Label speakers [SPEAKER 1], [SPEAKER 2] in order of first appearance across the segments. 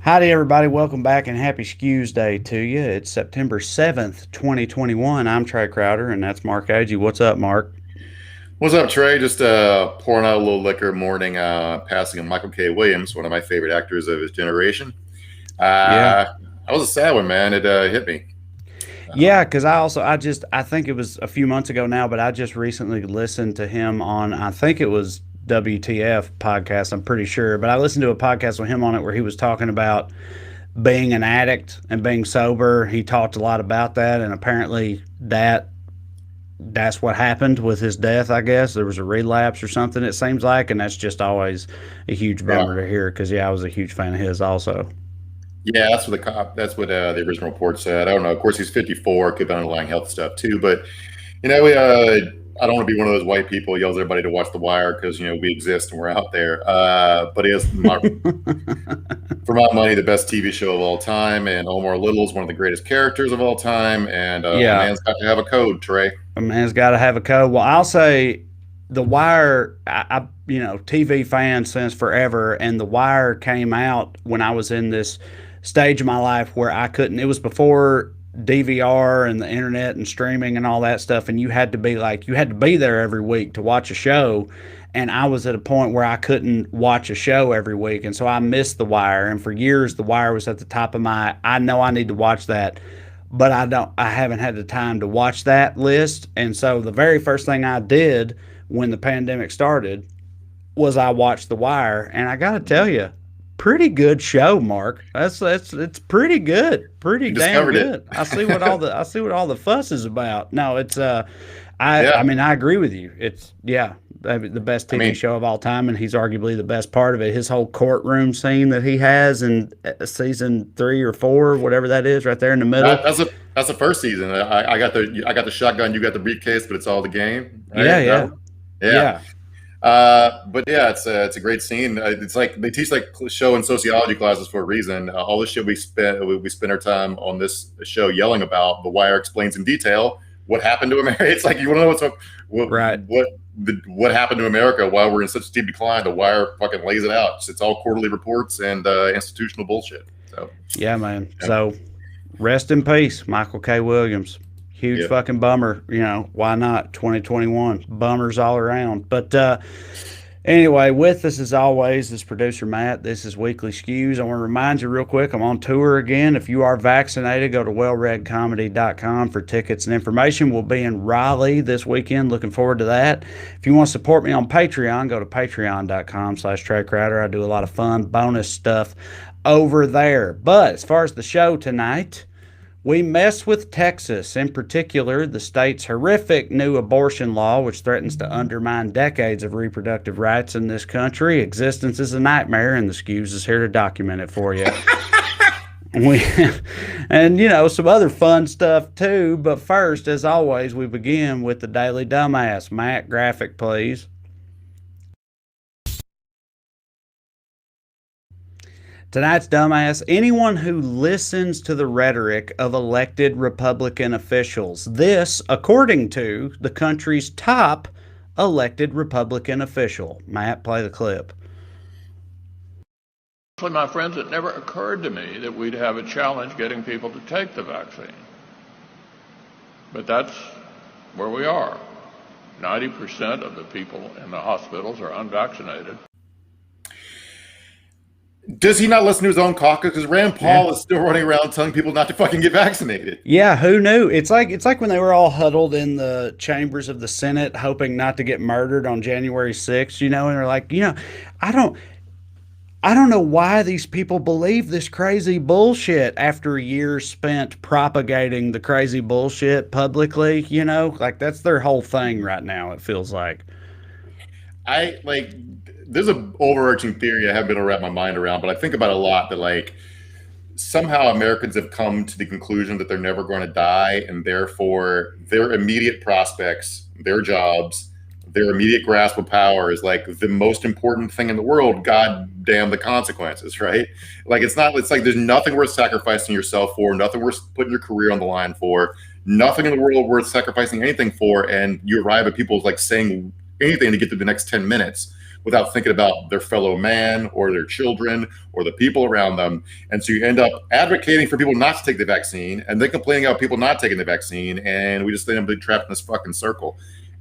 [SPEAKER 1] Howdy, everybody. Welcome back and happy Skews Day to you. It's September 7th, 2021. I'm Trey Crowder, and that's Mark Agee. What's up, Mark?
[SPEAKER 2] What's up, Trey? Just pouring out a little liquor, mourning passing of Michael K. Williams, one of my favorite actors of his generation.
[SPEAKER 1] Yeah.
[SPEAKER 2] That was a sad one, man. It hit me.
[SPEAKER 1] Yeah, because I think it was a few months ago now, but I just recently listened to him on, I think it was WTF podcast, I'm pretty sure. But I listened to a podcast with him on it where he was talking about being an addict and being sober. He talked a lot about that, and apparently that's what happened with his death. I guess there was a relapse or something, it seems like, and that's just always a huge
[SPEAKER 2] Yeah,
[SPEAKER 1] bummer to hear because I was a huge fan of his also.
[SPEAKER 2] yeah, that's what that's what the original report said. I don't know. Of course, he's 54. Could be underlying health stuff too, but I don't want to be one of those white people who yells at everybody to watch The Wire because we exist and we're out there. But it is for my money the best TV show of all time, and Omar Little is one of the greatest characters of all time. And a
[SPEAKER 1] Yeah,
[SPEAKER 2] man's got to have a code, Trey.
[SPEAKER 1] a man's got to have a code. Well, I'll say The Wire. TV fan since forever, and The Wire came out when I was in this stage of my life where I couldn't. It was before DVR and the internet and streaming and all that stuff, and you had to be there every week to watch a show. And I was at a point where I couldn't watch a show every week, and so I missed The Wire. And for years, The Wire was at the top of my. I know I need to watch that, but I haven't had the time to watch that list. And so the very first thing I did when the pandemic started was I watched The Wire, and I got to tell you, pretty good show, Mark. That's it's pretty good, pretty
[SPEAKER 2] You
[SPEAKER 1] damn
[SPEAKER 2] discovered it.
[SPEAKER 1] good. I see what all the fuss is about. No, it's I
[SPEAKER 2] Yeah.
[SPEAKER 1] mean I agree with you. It's the best
[SPEAKER 2] I
[SPEAKER 1] TV
[SPEAKER 2] mean,
[SPEAKER 1] show of all time, and he's arguably the best part of it. His whole courtroom scene that he has in season 3 or 4, whatever that is, right there in the middle.
[SPEAKER 2] that's the first season. I got the shotgun, you got the briefcase, but it's all the game,
[SPEAKER 1] Yeah,
[SPEAKER 2] right? That
[SPEAKER 1] yeah,
[SPEAKER 2] one? Yeah.
[SPEAKER 1] yeah.
[SPEAKER 2] But yeah, it's a great scene. It's like they teach like show and sociology classes for a reason. All the shit we spend our time on this show yelling about. The Wire explains in detail what happened to America. It's like you want to know what
[SPEAKER 1] Right.
[SPEAKER 2] what what happened to America while we're in such steep decline. The Wire fucking lays it out. It's all quarterly reports and institutional bullshit. So
[SPEAKER 1] Yeah, man.
[SPEAKER 2] yeah,
[SPEAKER 1] So rest in peace, Michael K. Williams. Huge
[SPEAKER 2] yeah.
[SPEAKER 1] fucking bummer. Why not? 2021. Bummers all around. But anyway, with us as always is producer Matt. This is Weekly Skews. I want to remind you real quick, I'm on tour again. If you are vaccinated, go to wellreadcomedy.com for tickets and information. We'll be in Raleigh this weekend. Looking forward to that. If you want to support me on Patreon, go to patreon.com/Trey Crowder. I do a lot of fun bonus stuff over there. But as far as the show tonight, we mess with Texas, in particular, the state's horrific new abortion law, which threatens to undermine decades of reproductive rights in this country. Existence is a nightmare, and the Skews is here to document it for you. We and some other fun stuff too. But first, as always, we begin with the Daily Dumbass. Matt, graphic, please. Tonight's dumbass: anyone who listens to the rhetoric of elected Republican officials. This, according to the country's top elected Republican official. Matt, play the clip.
[SPEAKER 3] My friends, it never occurred to me that we'd have a challenge getting people to take the vaccine. But that's where we are. 90% of the people in the hospitals are unvaccinated.
[SPEAKER 2] Does he not listen to his own caucus? Because Rand
[SPEAKER 1] Yeah.
[SPEAKER 2] Paul is still running around telling people not to fucking get vaccinated.
[SPEAKER 1] Yeah, who knew? It's like when they were all huddled in the chambers of the Senate hoping not to get murdered on January 6th, and they're like, I don't I don't know why these people believe this crazy bullshit after years spent propagating the crazy bullshit publicly, Like that's their whole thing right now, it feels like.
[SPEAKER 2] I like there's an overarching theory I haven't been able to wrap my mind around, but I think about it a lot that like somehow Americans have come to the conclusion that they're never going to die, and therefore their immediate prospects, their jobs, their immediate grasp of power is like the most important thing in the world. God damn the consequences, right? Like it's like there's nothing worth sacrificing yourself for, nothing worth putting your career on the line for, nothing in the world worth sacrificing anything for, and you arrive at people like saying anything to get to the next 10 minutes without thinking about their fellow man or their children or the people around them. And so you end up advocating for people not to take the vaccine and then complaining about people not taking the vaccine. And we just end up being trapped in this fucking circle.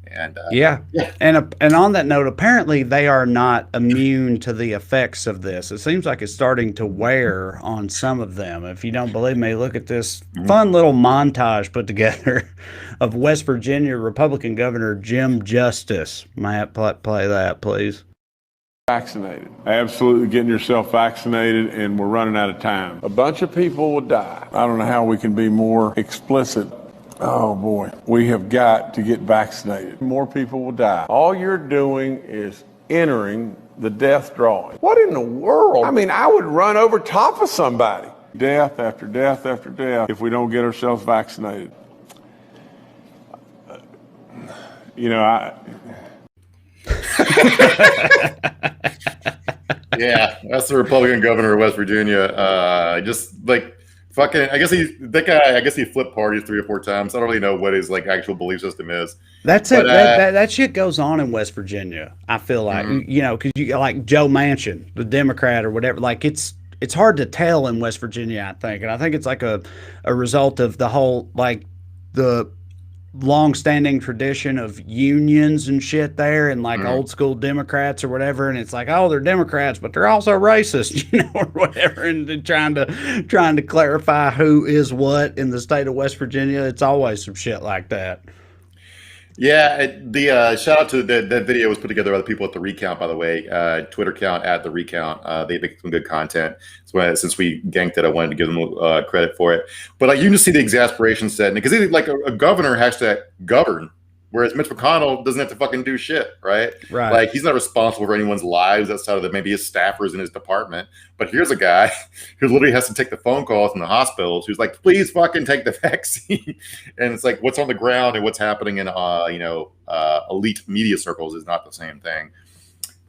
[SPEAKER 2] And
[SPEAKER 1] yeah. And on that note, apparently they are not immune to the effects of this. It seems like it's starting to wear on some of them. If you don't believe me, look at this fun little montage put together of West Virginia Republican Governor Jim Justice. Matt, play that, please.
[SPEAKER 4] Vaccinated. Absolutely getting yourself vaccinated, and we're running out of time. A bunch of people will die. I don't know how we can be more explicit. Oh boy, we have got to get vaccinated. More people will die. All you're doing is entering the death drawing. What in the world? I mean, I would run over top of somebody. Death after death after death if we don't get ourselves vaccinated. You know,
[SPEAKER 2] yeah, that's the Republican governor of West Virginia. Just like fucking, I guess he flipped parties 3 or 4 times. I don't really know what his like actual belief system is.
[SPEAKER 1] That's it. That shit goes on in West Virginia. I feel like because you like Joe Manchin, the Democrat or whatever. Like it's hard to tell in West Virginia. I think, and I think it's like a result of the whole like the long-standing tradition of unions and shit there, and like old school Democrats or whatever, and it's like, oh, they're Democrats, but they're also racist, or whatever, and trying to clarify who is what in the state of West Virginia. It's always some shit like that.
[SPEAKER 2] Yeah, the shout out to that video was put together by the people at The Recount, by the way. Twitter account at The Recount. They make some good content. So since we ganked it, I wanted to give them credit for it. But like you can just see the exasperation set, because like a governor has to govern, whereas Mitch McConnell doesn't have to fucking do shit, right?
[SPEAKER 1] Right.
[SPEAKER 2] Like he's not responsible for anyone's lives outside of maybe his staffers in his department. But here's a guy who literally has to take the phone calls from the hospitals who's like, please fucking take the vaccine. And it's like what's on the ground and what's happening in elite media circles is not the same thing.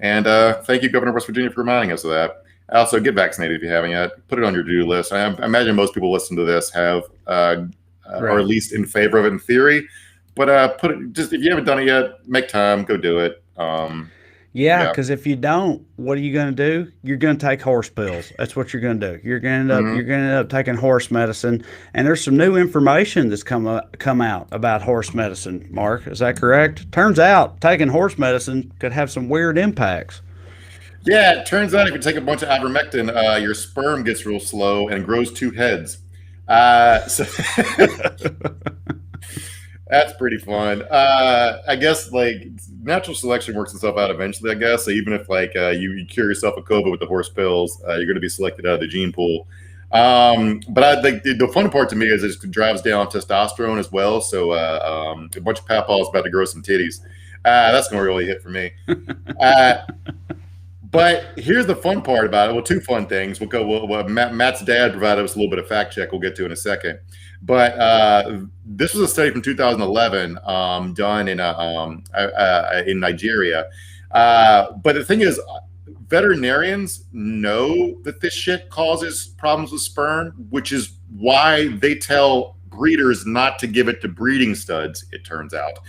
[SPEAKER 2] And thank you, Governor of West Virginia, for reminding us of that. Also, get vaccinated if you haven't yet. Put it on your to-do list. I imagine most people listen to this have are at least in favor of it in theory. But put it, just if you haven't done it yet, make time, go do it.
[SPEAKER 1] Yeah, because if you don't, what are you going to do? You're going to take horse pills. That's what you're going to do. You're going to end up taking horse medicine. And there's some new information that's come out about horse medicine. Mark, is that correct? Turns out taking horse medicine could have some weird impacts.
[SPEAKER 2] Yeah, it turns out if you take a bunch of ivermectin, your sperm gets real slow and grows 2 heads. So that's pretty fun. I guess like natural selection works itself out eventually, I guess. So even if like you cure yourself of COVID with the horse pills, you're going to be selected out of the gene pool. But I think the fun part to me is it drives down testosterone as well. So a bunch of papaws about to grow some titties. That's going to really hit for me. But here's the fun part about it. Well, 2 fun things. Matt's dad provided us a little bit of fact check. We'll get to in a second. But this was a study from 2011 done in Nigeria. But the thing is, veterinarians know that this shit causes problems with sperm, which is why they tell breeders not to give it to breeding studs, it turns out.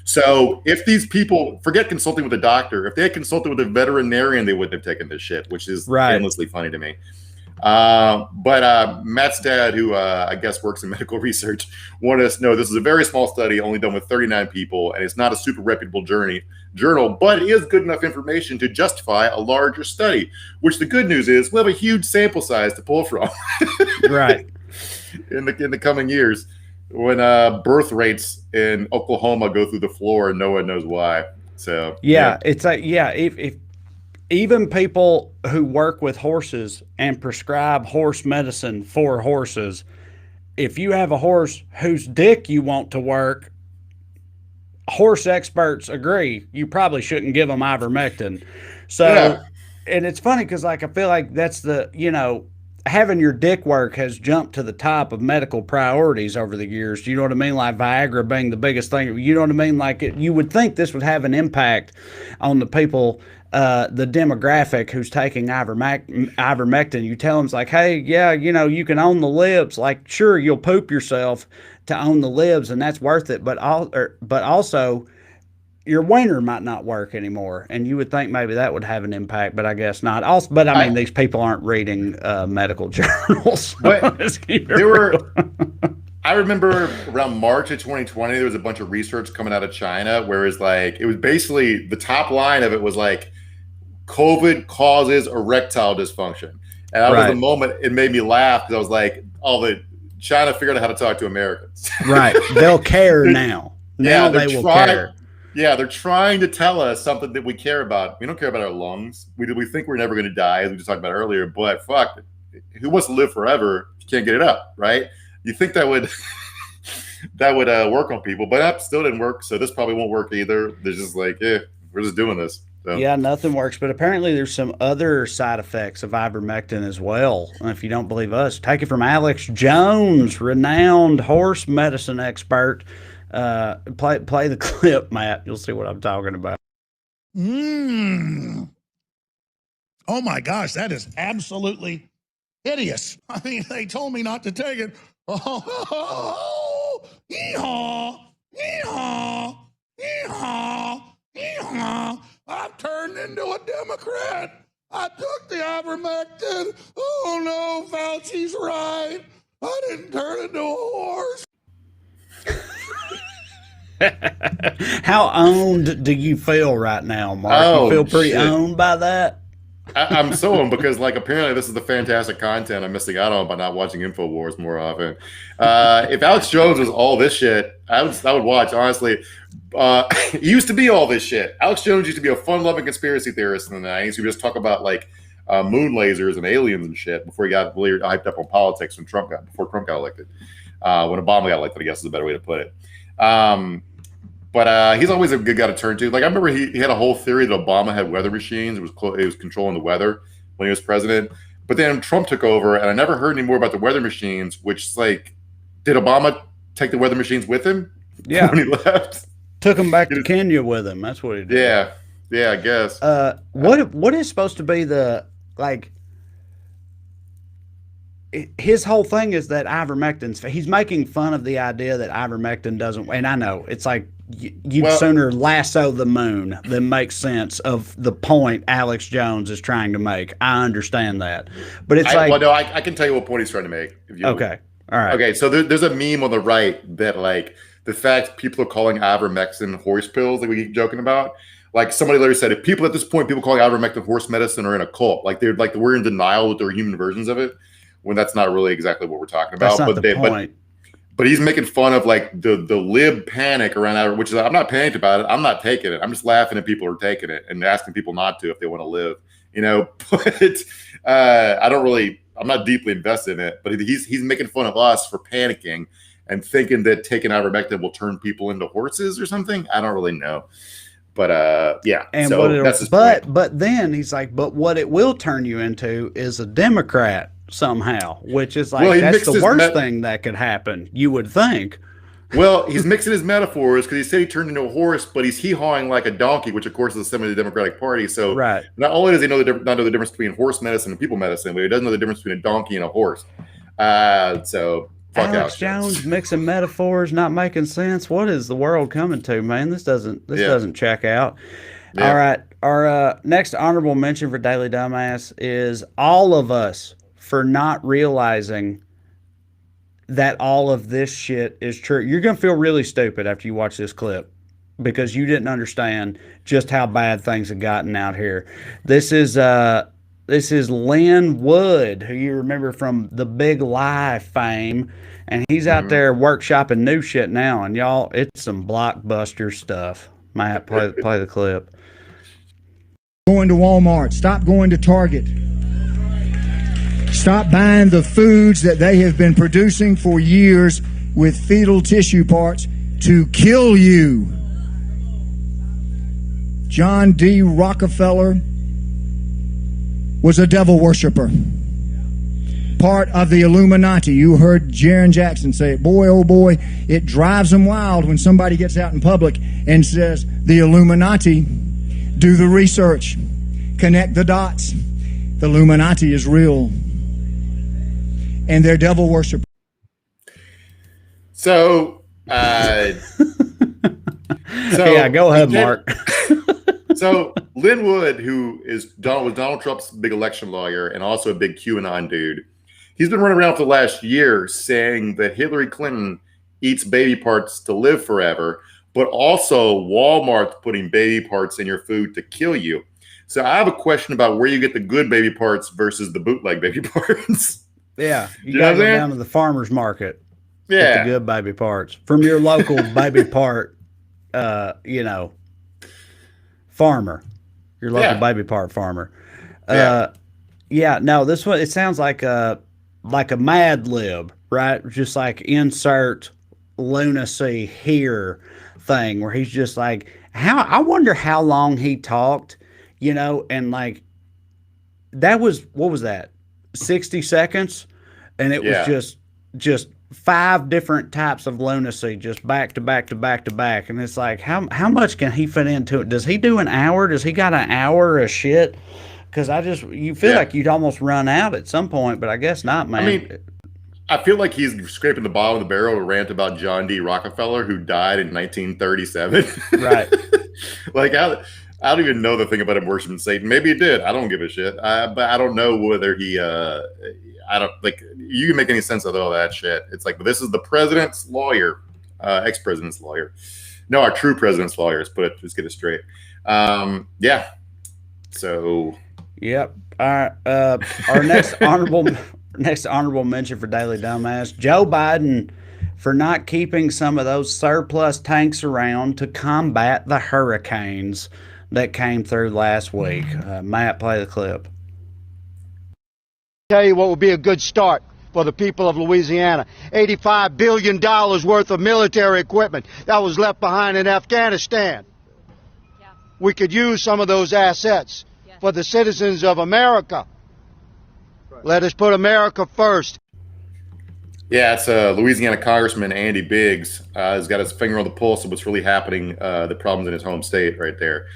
[SPEAKER 2] So if these people, forget consulting with a doctor, if they had consulted with a veterinarian, they wouldn't have taken this shit, which is endlessly funny to me. But Matt's dad, who I guess works in medical research, wanted us to know this is a very small study, only done with 39 people, and it's not a super reputable journal, but it is good enough information to justify a larger study, which the good news is we have a huge sample size to pull from.
[SPEAKER 1] Right.
[SPEAKER 2] In the coming years, when birth rates in Oklahoma go through the floor and no one knows why. So
[SPEAKER 1] it's like if even people who work with horses and prescribe horse medicine for horses, if you have a horse whose dick you want to work, horse experts agree you probably shouldn't give them ivermectin. So, and it's funny because like I feel like that's the having your dick work has jumped to the top of medical priorities over the years. You know what I mean? Like Viagra being the biggest thing. You know what I mean? Like you would think this would have an impact on the people, the demographic who's taking ivermectin. You tell them it's like, hey, yeah, you can own the libs. Like, sure, you'll poop yourself to own the libs, and that's worth it. But also, your winter might not work anymore, and you would think maybe that would have an impact, but I guess not. Also, but I mean, these people aren't reading medical journals.
[SPEAKER 2] But there were. I remember around March of 2020, there was a bunch of research coming out of China, where it was basically the top line of it was like, COVID causes erectile dysfunction, and that was the moment it made me laugh, because I was like, China figured out how to talk to Americans.
[SPEAKER 1] Right, they'll care now. Now they will care.
[SPEAKER 2] Yeah, they're trying to tell us something that we care about. We don't care about our lungs. We think we're never going to die, as we just talked about earlier. But fuck, who wants to live forever if you can't get it up, right? You think that would work on people, but that still didn't work. So this probably won't work either. They're just like, we're just doing this. So.
[SPEAKER 1] Yeah, nothing works. But apparently there's some other side effects of ivermectin as well. And if you don't believe us, take it from Alex Jones, renowned horse medicine expert. Play the clip, Matt. You'll see what I'm talking about.
[SPEAKER 5] Oh my gosh, that is absolutely hideous. I mean, they told me not to take it. Oh, yeehaw, yeehaw, yeehaw, yeehaw. I've turned into a Democrat. I took the ivermectin. Oh no, Fauci's right. I didn't turn into a horse.
[SPEAKER 1] How owned do you feel right now, Mark? You feel pretty owned by that?
[SPEAKER 2] I'm so owned, because like apparently this is the fantastic content I'm missing out on by not watching InfoWars more often. If Alex Jones was all this shit, I would watch, honestly. He used to be all this shit. Alex Jones used to be a fun-loving conspiracy theorist in the 90s. He would just talk about like moon lasers and aliens and shit before he got really hyped up on politics before Trump got elected. When Obama got elected, I guess is a better way to put it. But he's always a good guy to turn to. Like I remember he had a whole theory that Obama had weather machines. It was controlling the weather when he was president. But then Trump took over, and I never heard any more about the weather machines. Which is like, did Obama take the weather machines with him?
[SPEAKER 1] Yeah,
[SPEAKER 2] when he left,
[SPEAKER 1] took him back to Kenya with him. That's what he did.
[SPEAKER 2] Yeah, I guess.
[SPEAKER 1] What is supposed to be the like? His whole thing is that ivermectin's. He's making fun of the idea that ivermectin doesn't. And I know it's like you'd sooner lasso the moon than make sense of the point Alex Jones is trying to make. I understand that, but it's
[SPEAKER 2] I can tell you what point he's trying to make.
[SPEAKER 1] Okay, all right.
[SPEAKER 2] Okay, so there's a meme on the right that like the fact people are calling ivermectin horse pills, like we keep joking about. Like somebody later said, if people at this point, people calling ivermectin horse medicine are in a cult, like we're in denial that they're human versions of it. When that's not really exactly what we're talking about.
[SPEAKER 1] That's not the point.
[SPEAKER 2] But he's making fun of like the lib panic around that, which is I'm not panicked about it. I'm not taking it. I'm just laughing at people who are taking it and asking people not to if they want to live. But I'm not deeply invested in it. But he's making fun of us for panicking and thinking that taking ivermectin will turn people into horses or something. I don't really know. But yeah,
[SPEAKER 1] and
[SPEAKER 2] so that's his point.
[SPEAKER 1] But then he's like, but what it will turn you into is a Democrat somehow, which is like that's the worst thing that could happen, you would think.
[SPEAKER 2] Well, he's mixing his metaphors because he said he turned into a horse, but he's hee-hawing like a donkey, which of course is a symbol of the Democratic Party. So not only does he not know the difference between horse medicine and people medicine, but he doesn't know the difference between a donkey and a horse. So fuck
[SPEAKER 1] Alex Jones mixing metaphors, not making sense. What is the world coming to, man? This doesn't check out. Yeah. All right, our next honorable mention for Daily Dumbass is all of us for not realizing that all of this shit is true. You're going to feel really stupid after you watch this clip because you didn't understand just how bad things have gotten out here. This is Lynn Wood, who you remember from the Big Lie fame, and he's out there workshopping new shit now. And y'all, it's some blockbuster stuff. Matt, play the clip.
[SPEAKER 6] Going to Walmart. Stop going to Target. Stop buying the foods that they have been producing for years with fetal tissue parts to kill you. John D. Rockefeller was a devil worshiper, part of the Illuminati. You heard Jaron Jackson say it. Boy, oh boy, it drives them wild when somebody gets out in public and says, the Illuminati, do the research, connect the dots. The Illuminati is real. And they're devil worshipers.
[SPEAKER 2] So, So
[SPEAKER 1] yeah, go ahead, Mark.
[SPEAKER 2] So Lynn Wood, who was Donald Trump's big election lawyer and also a big QAnon dude, he's been running around for the last year saying that Hillary Clinton eats baby parts to live forever, but also Walmart's putting baby parts in your food to kill you. So I have a question about where you get the good baby parts versus the bootleg baby parts.
[SPEAKER 1] Yeah, you got to go down to the farmer's market. Get the good baby parts from your local baby part, farmer, your local baby part farmer. No, this one, it sounds like a Mad Lib, right? Just like insert lunacy here thing where he's just like, I wonder how long he talked, and like, that was, what was that? 60 seconds. And it was just 5 different types of lunacy, just back to back to back to back. And it's like, how much can he fit into it? Does he do an hour? Does he got an hour of shit? Because you feel like you'd almost run out at some point, but I guess not, man.
[SPEAKER 2] I mean, I feel like he's scraping the bottom of the barrel to rant about John D. Rockefeller, who died in 1937.
[SPEAKER 1] Right.
[SPEAKER 2] Like, I don't even know the thing about him worshiping Satan. Maybe he did. I don't give a shit. But I don't know whether he, I don't, like, you can make any sense of all that shit. It's like, this is the president's lawyer, ex-president's lawyer. No, our true president's lawyer. Let's get it straight. Yeah. So.
[SPEAKER 1] Yep. All right. Our next honorable mention for Daily Dumbass, Joe Biden for not keeping some of those surplus tanks around to combat the hurricanes that came through last week. Matt, play the clip.
[SPEAKER 7] Tell you what would be a good start for the people of Louisiana. $85 billion worth of military equipment that was left behind in Afghanistan. Yeah. We could use some of those assets for the citizens of America. Right. Let us put America first.
[SPEAKER 2] Yeah, it's Louisiana Congressman Andy Biggs has got his finger on the pulse of what's really happening, the problems in his home state right there.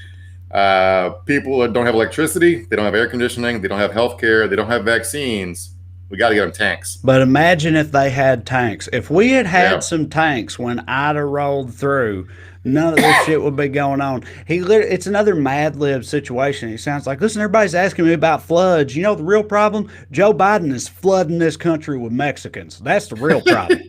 [SPEAKER 2] People don't have electricity, they don't have air conditioning, they don't have health care, they don't have vaccines. We got to get them tanks.
[SPEAKER 1] But imagine if they had tanks. If we had some tanks when Ida rolled through, none of this shit would be going on. It's another Mad Lib situation. He sounds like, listen, everybody's asking me about floods. You know the real problem? Joe Biden is flooding this country with Mexicans. That's the real problem.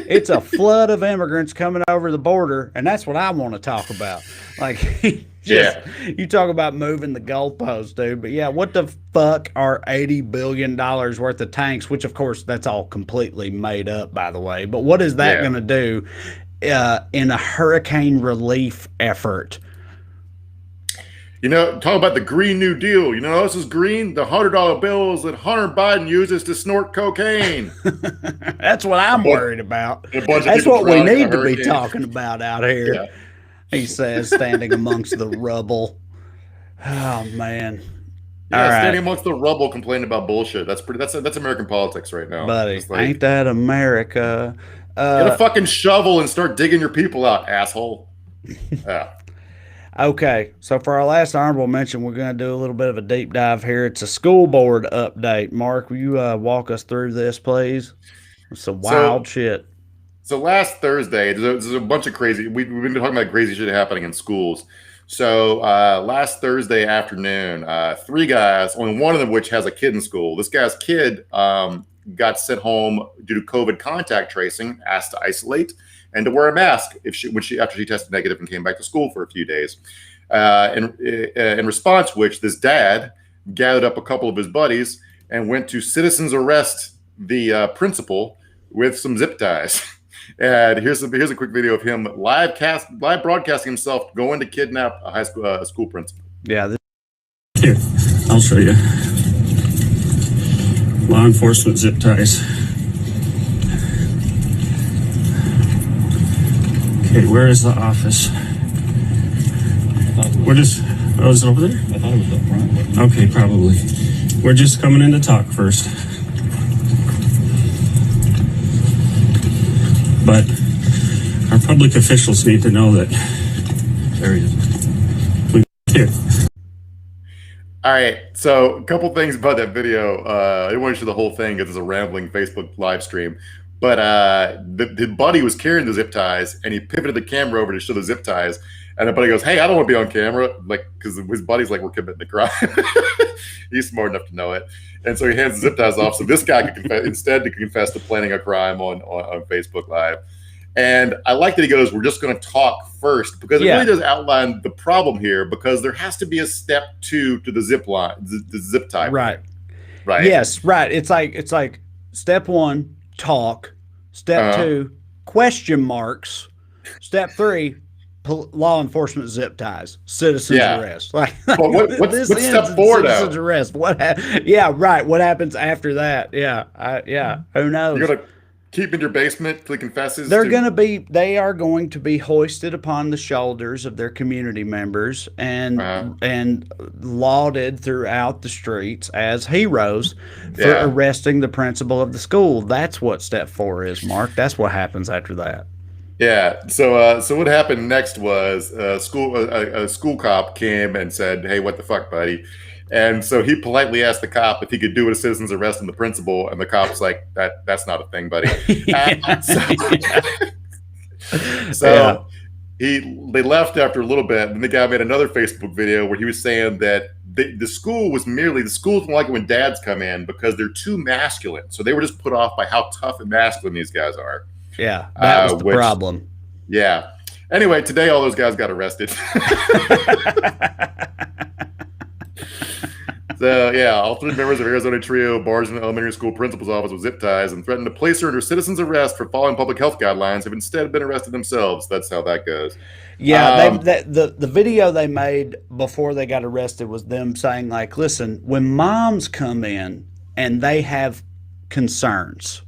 [SPEAKER 1] It's a flood of immigrants coming over the border, and that's what I want to talk about. Like, you talk about moving the goalposts, dude. But yeah, what the fuck are $80 billion worth of tanks? Which, of course, that's all completely made up, by the way. But what is that going to do in a hurricane relief effort?
[SPEAKER 2] Talk about the Green New Deal. This is green. The $100 bills that Hunter Biden uses to snort cocaine.
[SPEAKER 1] That's what I'm worried about. That's what we need to be talking about out here. Yeah. He says, standing amongst the rubble. Oh man!
[SPEAKER 2] Yeah, standing amongst the rubble, complaining about bullshit. That's American politics right now,
[SPEAKER 1] buddy. Ain't that America?
[SPEAKER 2] Get a fucking shovel and start digging your people out, asshole. Yeah.
[SPEAKER 1] Okay, so for our last honorable mention, we're going to do a little bit of a deep dive here. It's a school board update. Mark, will you walk us through this, please? It's some wild shit.
[SPEAKER 2] So last Thursday, there's a bunch of crazy. We've been talking about crazy shit happening in schools. So last Thursday afternoon, 3 guys, only one of them which has a kid in school. This guy's kid got sent home due to COVID contact tracing, asked to isolate and to wear a mask after she tested negative and came back to school for a few days. In response, which this dad gathered up a couple of his buddies and went to citizens arrest the principal with some zip ties. And here's a quick video of him live broadcasting himself going to kidnap a school principal.
[SPEAKER 1] Yeah.
[SPEAKER 8] Here, I'll show you. Law enforcement zip ties. Okay, where is the office? Is it over there? I thought it was up front. Okay, probably. We're just coming in to talk first. But our public officials need to know that. There he is. Here.
[SPEAKER 2] All right, so a couple things about that video. I didn't want to show the whole thing because it's a rambling Facebook live stream. But the buddy was carrying the zip ties, and he pivoted the camera over to show the zip ties. And the buddy goes, "Hey, I don't want to be on camera," like because his buddy's like, "We're committing a crime." He's smart enough to know it, and so he hands the zip ties off so this guy could confess to planning a crime on Facebook Live. And I like that he goes, "We're just going to talk first," because it really does outline the problem here. Because there has to be a step 2 to the zip line, the zip tie.
[SPEAKER 1] Right.
[SPEAKER 2] Right.
[SPEAKER 1] Yes. Right. It's like step 1, talk. Step 2, question marks. Step 3, law enforcement zip ties, citizens arrest. Like,
[SPEAKER 2] but what's step 4
[SPEAKER 1] citizens
[SPEAKER 2] though?
[SPEAKER 1] arrest. Yeah. Right. What happens after that? Yeah. Who knows?
[SPEAKER 2] You're gonna keep in your basement till he confesses.
[SPEAKER 1] They are going to be hoisted upon the shoulders of their community members and lauded throughout the streets as heroes for arresting the principal of the school. That's what step 4 is, Mark. That's what happens after that.
[SPEAKER 2] Yeah. So what happened next was a school cop came and said, "Hey, what the fuck, buddy?" And so he politely asked the cop if he could do a citizen's arrest on the principal, and the cop's like, "That's not a thing, buddy." They left after a little bit, and the guy made another Facebook video where he was saying that the schools don't like it when dads come in because they're too masculine. So they were just put off by how tough and masculine these guys are.
[SPEAKER 1] Yeah, that was the problem.
[SPEAKER 2] Yeah. Anyway, today all those guys got arrested. So, all 3 members of Arizona Trio barged into the elementary school principal's office with zip ties and threatened to place her under citizen's arrest for following public health guidelines, have instead been arrested themselves. That's how that goes.
[SPEAKER 1] Yeah, the video they made before they got arrested was them saying, like, listen, when moms come in and they have concerns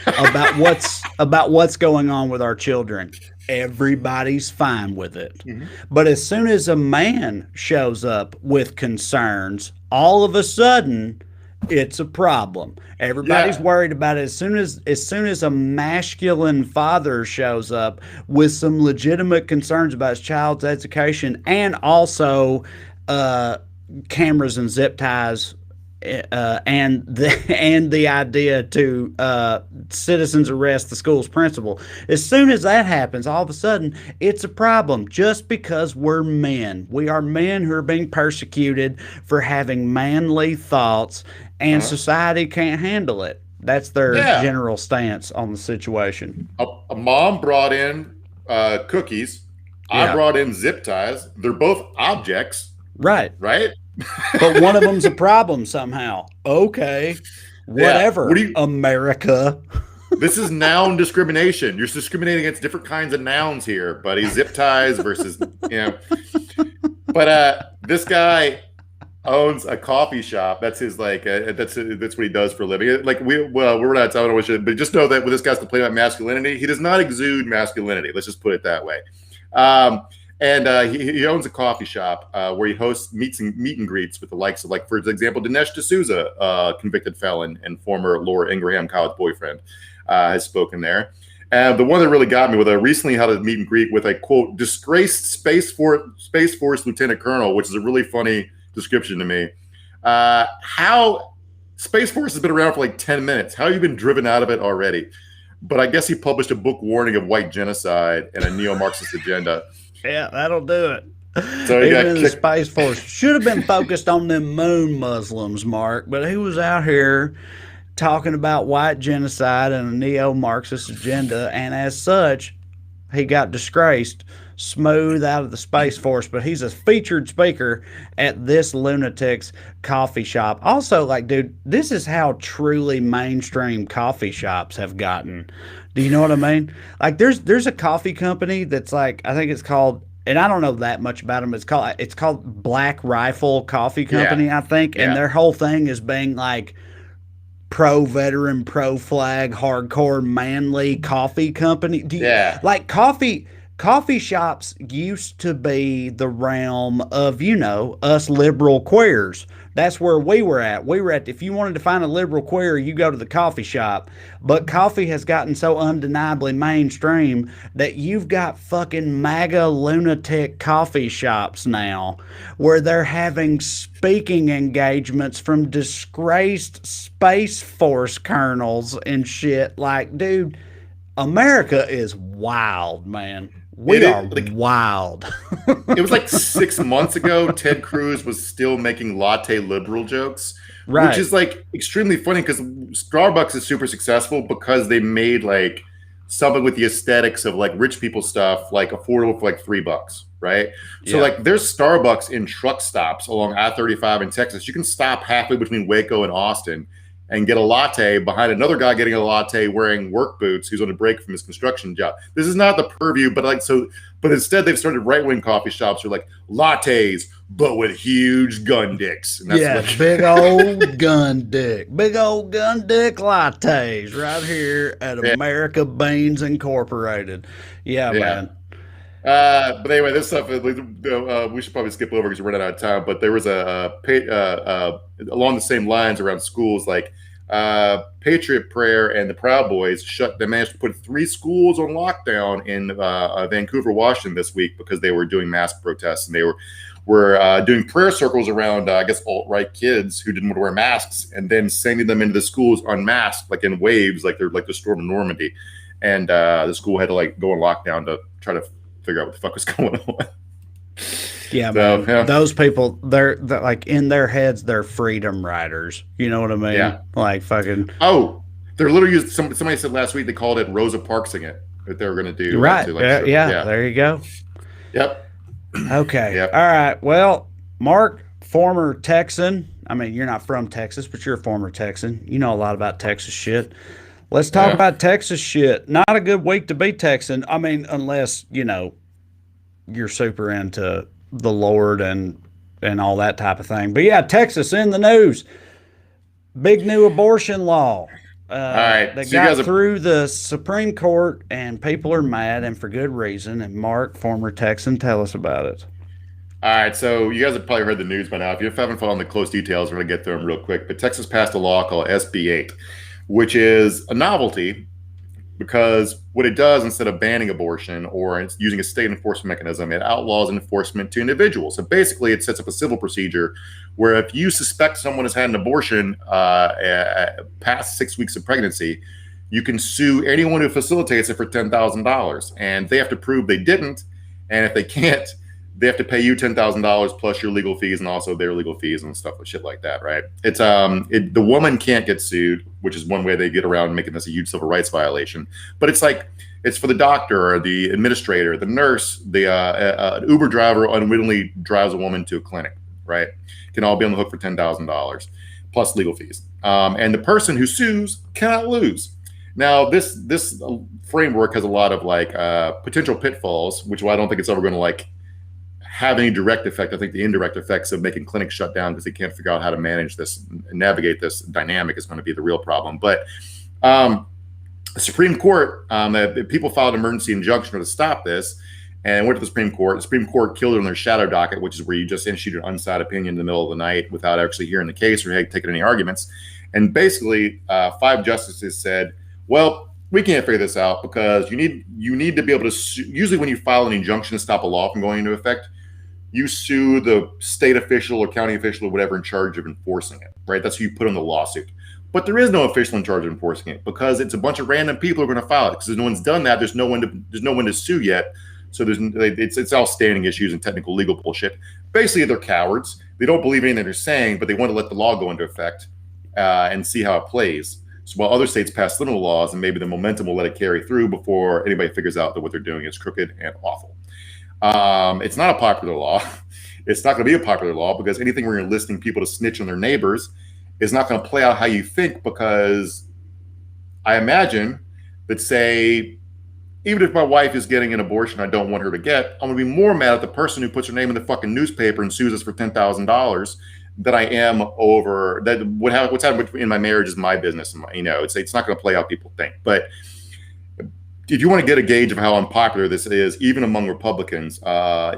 [SPEAKER 1] about what's going on with our children, everybody's fine with it. Mm-hmm. But as soon as a man shows up with concerns, all of a sudden it's a problem. Everybody's worried about it. As soon as a masculine father shows up with some legitimate concerns about his child's education and also cameras and zip ties, and the idea to citizens arrest the school's principal. As soon as that happens, all of a sudden it's a problem. Just because we're men, we are men who are being persecuted for having manly thoughts, and society can't handle it. That's their general stance on the situation.
[SPEAKER 2] A mom brought in cookies. I brought in zip ties. They're both objects.
[SPEAKER 1] Right. But one of them's a problem somehow. Okay, whatever. America.
[SPEAKER 2] This is noun discrimination. You're discriminating against different kinds of nouns here, buddy. Zip ties versus, But this guy owns a coffee shop. That's his that's what he does for a living. Like we're not telling him, but just know that when this guy's complaining about masculinity, he does not exude masculinity. Let's just put it that way. And he owns a coffee shop where he hosts meet and greets with the likes of, like, for example, Dinesh D'Souza, convicted felon and former Laura Ingraham college boyfriend, has spoken there. And the one that really got me was I recently had a meet and greet with a, quote, disgraced Space Force Lieutenant Colonel, which is a really funny description to me. How Space Force has been around for like 10 minutes. How have you been driven out of it already? But I guess he published a book warning of white genocide and a neo-Marxist agenda.
[SPEAKER 1] Yeah, that'll do it.
[SPEAKER 2] So
[SPEAKER 1] even the Space Force should have been focused on them moon Muslims, Mark, but he was out here talking about white genocide and a neo-Marxist agenda, and as such, he got disgraced, smooth out of the Space Force, but he's a featured speaker at this lunatic's coffee shop. Also, like, dude, this is how truly mainstream coffee shops have gotten. Do you know what I mean? Like, there's a coffee company that's like, I think it's called, and I don't know that much about them. It's called Black Rifle Coffee Company, I think, and their whole thing is being like pro-veteran, pro-flag, hardcore, manly coffee company. Like coffee shops used to be the realm of, us liberal queers. That's where we were at. If you wanted to find a liberal queer, you go to the coffee shop. But coffee has gotten so undeniably mainstream that you've got fucking MAGA lunatic coffee shops now where they're having speaking engagements from disgraced Space Force colonels and shit. Like, dude, America is wild, man. We are wild.
[SPEAKER 2] It was like 6 months ago. Ted Cruz was still making latte liberal jokes,
[SPEAKER 1] Right.
[SPEAKER 2] which is like extremely funny because Starbucks is super successful because they made like something with the aesthetics of like rich people stuff, like affordable for like $3, right? So
[SPEAKER 1] Yeah.
[SPEAKER 2] like there's Starbucks in truck stops along I-35 in Texas. You can stop halfway between Waco and Austin and get a latte behind another guy getting a latte wearing work boots who's on a break from his construction job. This is not the purview, but like so. But instead, they've started right-wing coffee shops who are like lattes, but with huge gun dicks. And that's like,
[SPEAKER 1] big old gun dick. Big old gun dick lattes right here at America Beans Incorporated. Yeah, man.
[SPEAKER 2] But anyway, this stuff we should probably skip over because we're running out of time. But there was along the same lines around schools, like Patriot Prayer and the Proud Boys they managed to put 3 schools on lockdown in Vancouver, Washington this week because they were doing mass protests and they were doing prayer circles around, I guess, alt-right kids who didn't want to wear masks and then sending them into the schools unmasked, like in waves, like they're like the storm of Normandy. And the school had to like go on lockdown to try to figure out what the fuck was going on.
[SPEAKER 1] Yeah, man. Yeah. Those people, they're like in their heads, they're freedom riders. You know what I mean?
[SPEAKER 2] Yeah.
[SPEAKER 1] Like fucking.
[SPEAKER 2] Oh, they're literally used. Somebody said last week they called it Rosa Parksing it that they were going to do.
[SPEAKER 1] Right.
[SPEAKER 2] To, like,
[SPEAKER 1] yeah. There you go.
[SPEAKER 2] Yep.
[SPEAKER 1] Okay.
[SPEAKER 2] Yep.
[SPEAKER 1] All right. Well, Mark, former Texan. I mean, you're not from Texas, but you're a former Texan. You know a lot about Texas shit. Let's talk about Texas shit. Not a good week to be Texan. I mean, unless, you know, you're super into the Lord and all that type of thing. But yeah, Texas in the news. Big new abortion law.
[SPEAKER 2] All right.
[SPEAKER 1] They got through the Supreme Court and people are mad and for good reason. And Mark, former Texan, tell us about it.
[SPEAKER 2] All right, so you guys have probably heard the news by now. If you haven't followed the close details, we're going to get through them real quick. But Texas passed a law called SB 8, which is a novelty because what it does, instead of banning abortion or using a state enforcement mechanism, it outlaws enforcement to individuals. So basically, it sets up a civil procedure where if you suspect someone has had an abortion past 6 weeks of pregnancy, you can sue anyone who facilitates it for $10,000. And they have to prove they didn't. And if they can't, they have to pay you $10,000 plus your legal fees and also their legal fees and stuff and shit like that, right? It's the woman can't get sued, which is one way they get around making this a huge civil rights violation. But it's like it's for the doctor or the administrator, the nurse, the an Uber driver unwittingly drives a woman to a clinic, right? Can all be on the hook for $10,000 plus legal fees, and the person who sues cannot lose. Now, this framework has a lot of like potential pitfalls, which I don't think it's ever going to like have any direct effect. I think the indirect effects of making clinics shut down because they can't figure out how to manage this and navigate this dynamic is going to be the real problem. But the Supreme Court, people filed an emergency injunction to stop this and went to the Supreme Court. The Supreme Court killed it on their shadow docket, which is where you just issued an unsigned opinion in the middle of the night without actually hearing the case or taking any arguments. And basically, 5 justices said, well, we can't figure this out because you need to be able to sue. Usually when you file an injunction to stop a law from going into effect, you sue the state official or county official or whatever in charge of enforcing it, right? That's who you put on the lawsuit. But there is no official in charge of enforcing it because it's a bunch of random people who are going to file it. Because no one's done that, there's no one to sue yet. So it's all standing issues and technical legal bullshit. Basically, they're cowards. They don't believe anything they're saying, but they want to let the law go into effect and see how it plays. So while other states pass similar laws, and maybe the momentum will let it carry through before anybody figures out that what they're doing is crooked and awful. It's not a popular law. It's not going to be a popular law because anything where you're enlisting people to snitch on their neighbors is not going to play out how you think, because I imagine that, say, even if my wife is getting an abortion I don't want her to get, I'm going to be more mad at the person who puts her name in the fucking newspaper and sues us for $10,000 than I am over that. What's happened in my marriage is my business. And it's not going to play out people think. But if you want to get a gauge of how unpopular this is, even among Republicans,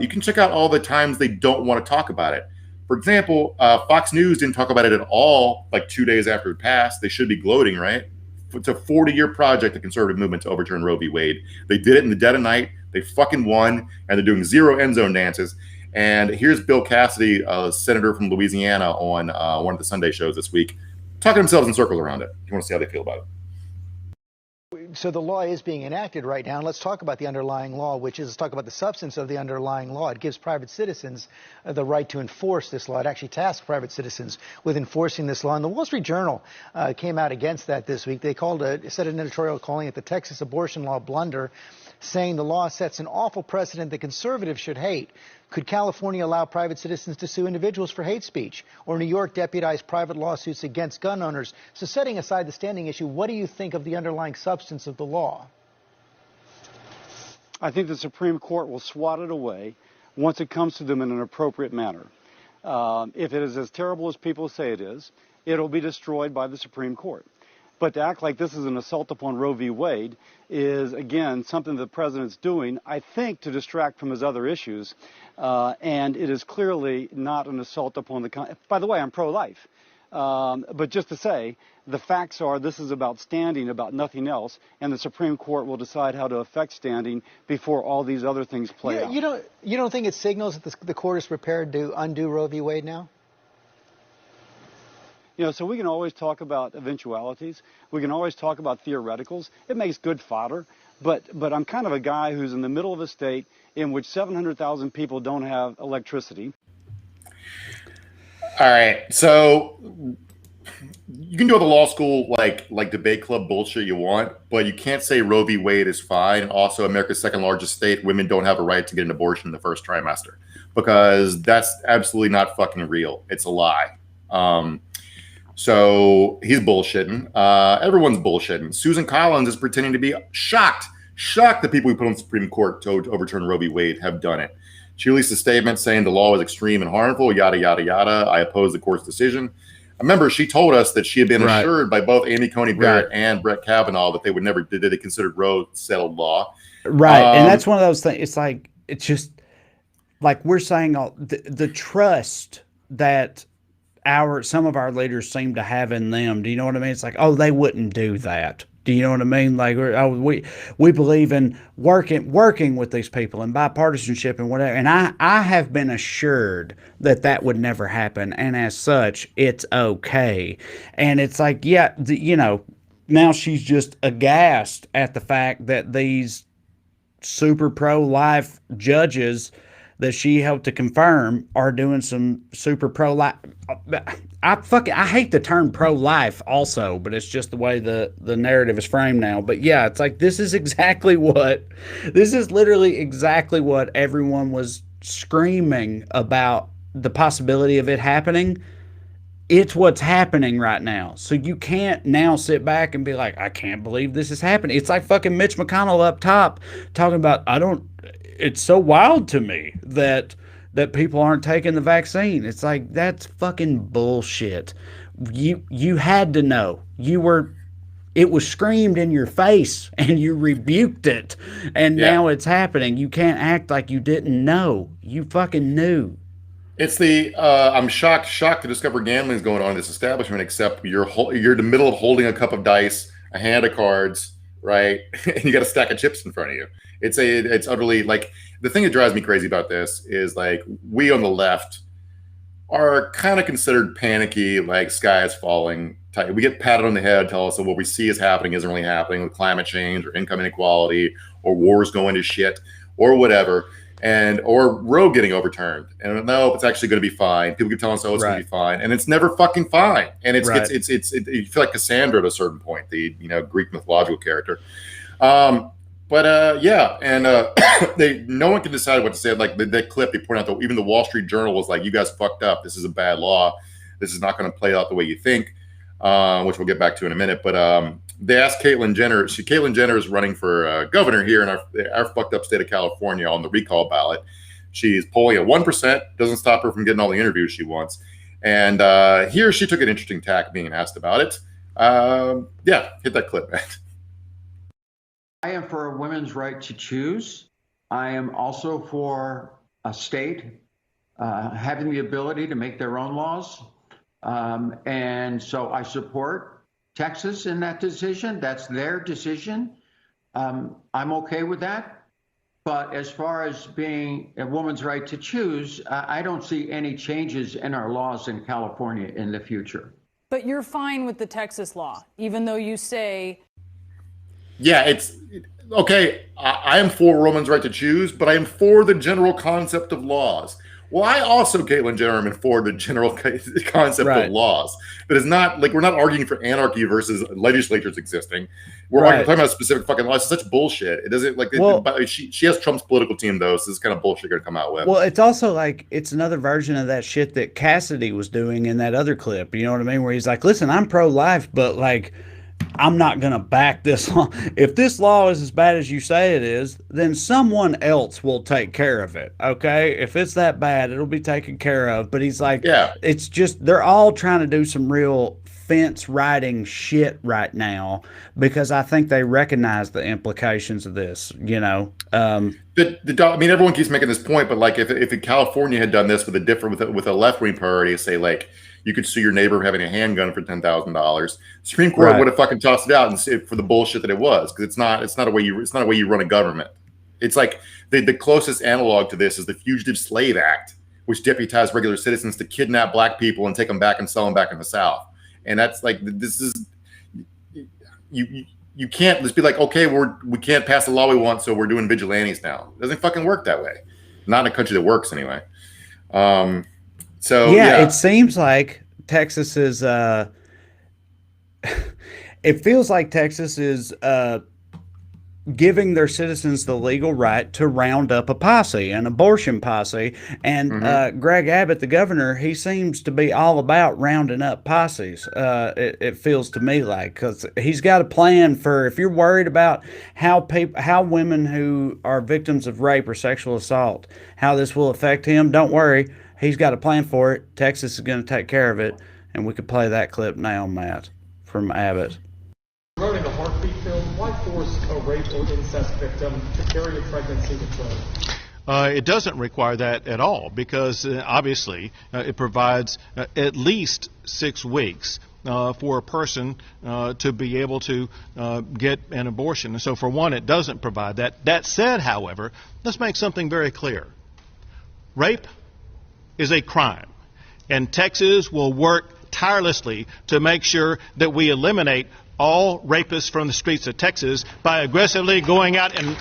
[SPEAKER 2] you can check out all the times they don't want to talk about it. For example, Fox News didn't talk about it at all like 2 days after it passed. They should be gloating, right? It's a 40-year project, the conservative movement, to overturn Roe v. Wade. They did it in the dead of night. They fucking won, and they're doing 0 end zone dances. And here's Bill Cassidy, a senator from Louisiana, on one of the Sunday shows this week, talking themselves in circles around it. You want to see how they feel about it?
[SPEAKER 9] So the law is being enacted right now. And let's talk about the underlying law, which is, let's talk about the substance of the underlying law. It gives private citizens the right to enforce this law. It actually tasks private citizens with enforcing this law. And the Wall Street Journal came out against that this week. They said an editorial calling it the Texas abortion law blunder, saying the law sets an awful precedent that conservatives should hate. Could California allow private citizens to sue individuals for hate speech? Or New York deputize private lawsuits against gun owners? So setting aside the standing issue, what do you think of the underlying substance of the law?
[SPEAKER 10] I think the Supreme Court will swat it away once it comes to them in an appropriate manner. If it is as terrible as people say it is, it'll be destroyed by the Supreme Court. But to act like this is an assault upon Roe v. Wade is, again, something the president's doing, I think, to distract from his other issues. And it is clearly not an assault upon the... By the way, I'm pro-life. But just to say, the facts are this is about standing, about nothing else, and the Supreme Court will decide how to affect standing before all these other things play out.
[SPEAKER 9] You don't think it signals that the court is prepared to undo Roe v. Wade now?
[SPEAKER 10] You know, so we can always talk about eventualities. We can always talk about theoreticals. It makes good fodder. But I'm kind of a guy who's in the middle of a state in which 700,000 people don't have electricity.
[SPEAKER 2] All right. So you can do all the law school like debate club bullshit you want, but you can't say Roe v. Wade is fine. And also, America's second largest state, women don't have a right to get an abortion in the first trimester, because that's absolutely not fucking real. It's a lie. So he's bullshitting. Everyone's bullshitting. Susan Collins is pretending to be shocked that people we put on the Supreme Court to overturn Roe v. Wade have done it. She released a statement saying the law is extreme and harmful, yada, yada, yada. I oppose the court's decision. Remember, she told us that she had been assured by both Amy Coney Barrett and Brett Kavanaugh that they would never, that they considered Roe settled law.
[SPEAKER 1] Right. And that's one of those things. It's like, it's just like we're saying the trust that some of our leaders seem to have in them. Do you know what I mean? It's like, oh, they wouldn't do that. Do you know what I mean? Like, we believe in working with these people and bipartisanship and whatever. And I have been assured that would never happen. And as such, it's okay. And it's like, yeah, now she's just aghast at the fact that these super pro-life judges that she helped to confirm are doing some super pro-life. I hate the term pro-life also, but it's just the way the narrative is framed now. But yeah, it's like this is literally exactly what everyone was screaming about, the possibility of it happening. It's what's happening right now. So you can't now sit back and be like, I can't believe this is happening. It's like fucking Mitch McConnell up top talking about, it's so wild to me that people aren't taking the vaccine. It's like, that's fucking bullshit. You had to know. It was screamed in your face and you rebuked it. And now it's happening. You can't act like you didn't know. You fucking knew.
[SPEAKER 2] It's I'm shocked to discover gambling is going on in this establishment, except you're in the middle of holding a cup of dice, a hand of cards, right? And you got a stack of chips in front of you. It's utterly, like, the thing that drives me crazy about this is, like, we on the left are kind of considered panicky, like sky is falling type. We get patted on the head, tell us that what we see is happening isn't really happening, with climate change or income inequality or wars going to shit or whatever, or Roe getting overturned. And no, it's actually going to be fine. People keep telling us, oh, it's going to be fine, and it's never fuking fine. And you feel like Cassandra at a certain point, the Greek mythological character. No one can decide what to say. Like that clip, they point out that even the Wall Street Journal was like, you guys fucked up. This is a bad law. This is not going to play out the way you think, which we'll get back to in a minute. But they asked Caitlyn Jenner. Caitlyn Jenner is running for governor here in our fucked up state of California on the recall ballot. She's polling at 1%. Doesn't stop her from getting all the interviews she wants. And here she took an interesting tack being asked about it. Hit that clip, man.
[SPEAKER 11] I am for a women's right to choose. I am also for a state having the ability to make their own laws. And so I support Texas in that decision. That's their decision. I'm okay with that. But as far as being a woman's right to choose, I don't see any changes in our laws in California in the future.
[SPEAKER 12] But you're fine with the Texas law, even though you say...
[SPEAKER 2] Yeah, it's okay. I am for women's right to choose, but I am for the general concept of laws. Well, I also, Caitlin Jenner, am for the general concept of
[SPEAKER 1] Right.
[SPEAKER 2] laws. But it's not like we're not arguing for anarchy versus legislatures existing. We're
[SPEAKER 1] Right.
[SPEAKER 2] talking about specific fucking laws. It's such bullshit. It doesn't like.
[SPEAKER 1] Well-
[SPEAKER 2] she has Trump's political team though, so this is kind of bullshit going to come out with.
[SPEAKER 1] Well, it's also like it's another version of that shit that Cassidy was doing in that other clip. You know what I mean? Where he's like, "Listen, I'm pro-life, but like, I'm not gonna back this law. If this law is as bad as you say it is, then someone else will take care of it. Okay? If it's that bad, it'll be taken care of." But he's like,
[SPEAKER 2] Yeah.
[SPEAKER 1] it's just they're all trying to do some real fence riding shit right now because I think they recognize the implications of this. You know.
[SPEAKER 2] I mean, everyone keeps making this point, but like, if California had done this with a left wing priority, say like you could sue your neighbor for having a handgun for $10,000, Supreme Court
[SPEAKER 1] Right.
[SPEAKER 2] would have fucking tossed it out and said for the bullshit that it was, because it's not a way you run a government. It's like the closest analog to this is the Fugitive Slave Act, which deputized regular citizens to kidnap black people and take them back and sell them back in the South. And that's like, this is you can't just be like, okay, we can't pass the law we want, so we're doing vigilantes now. It doesn't fucking work that way. Not in a country that works anyway. So
[SPEAKER 1] yeah, it seems like Texas is it feels like Texas is giving their citizens the legal right to round up a posse, an abortion posse. And Greg Abbott, the governor, he seems to be all about rounding up posses. It feels to me like, because he's got a plan for if you're worried about how women who are victims of rape or sexual assault, how this will affect him, don't worry. He's got a plan for it. Texas is going to take care of it. And we could play that clip now, Matt, from Abbott.
[SPEAKER 12] Promoting a heartbeat film, why force a rape or incest victim to carry a pregnancy to term?
[SPEAKER 13] It doesn't require that at all because obviously it provides at least 6 weeks for a person to be able to get an abortion. And so for one, it doesn't provide that. That said, however, let's make something very clear. Rape is a crime, and Texas will work tirelessly to make sure that we eliminate all rapists from the streets of Texas by aggressively going out and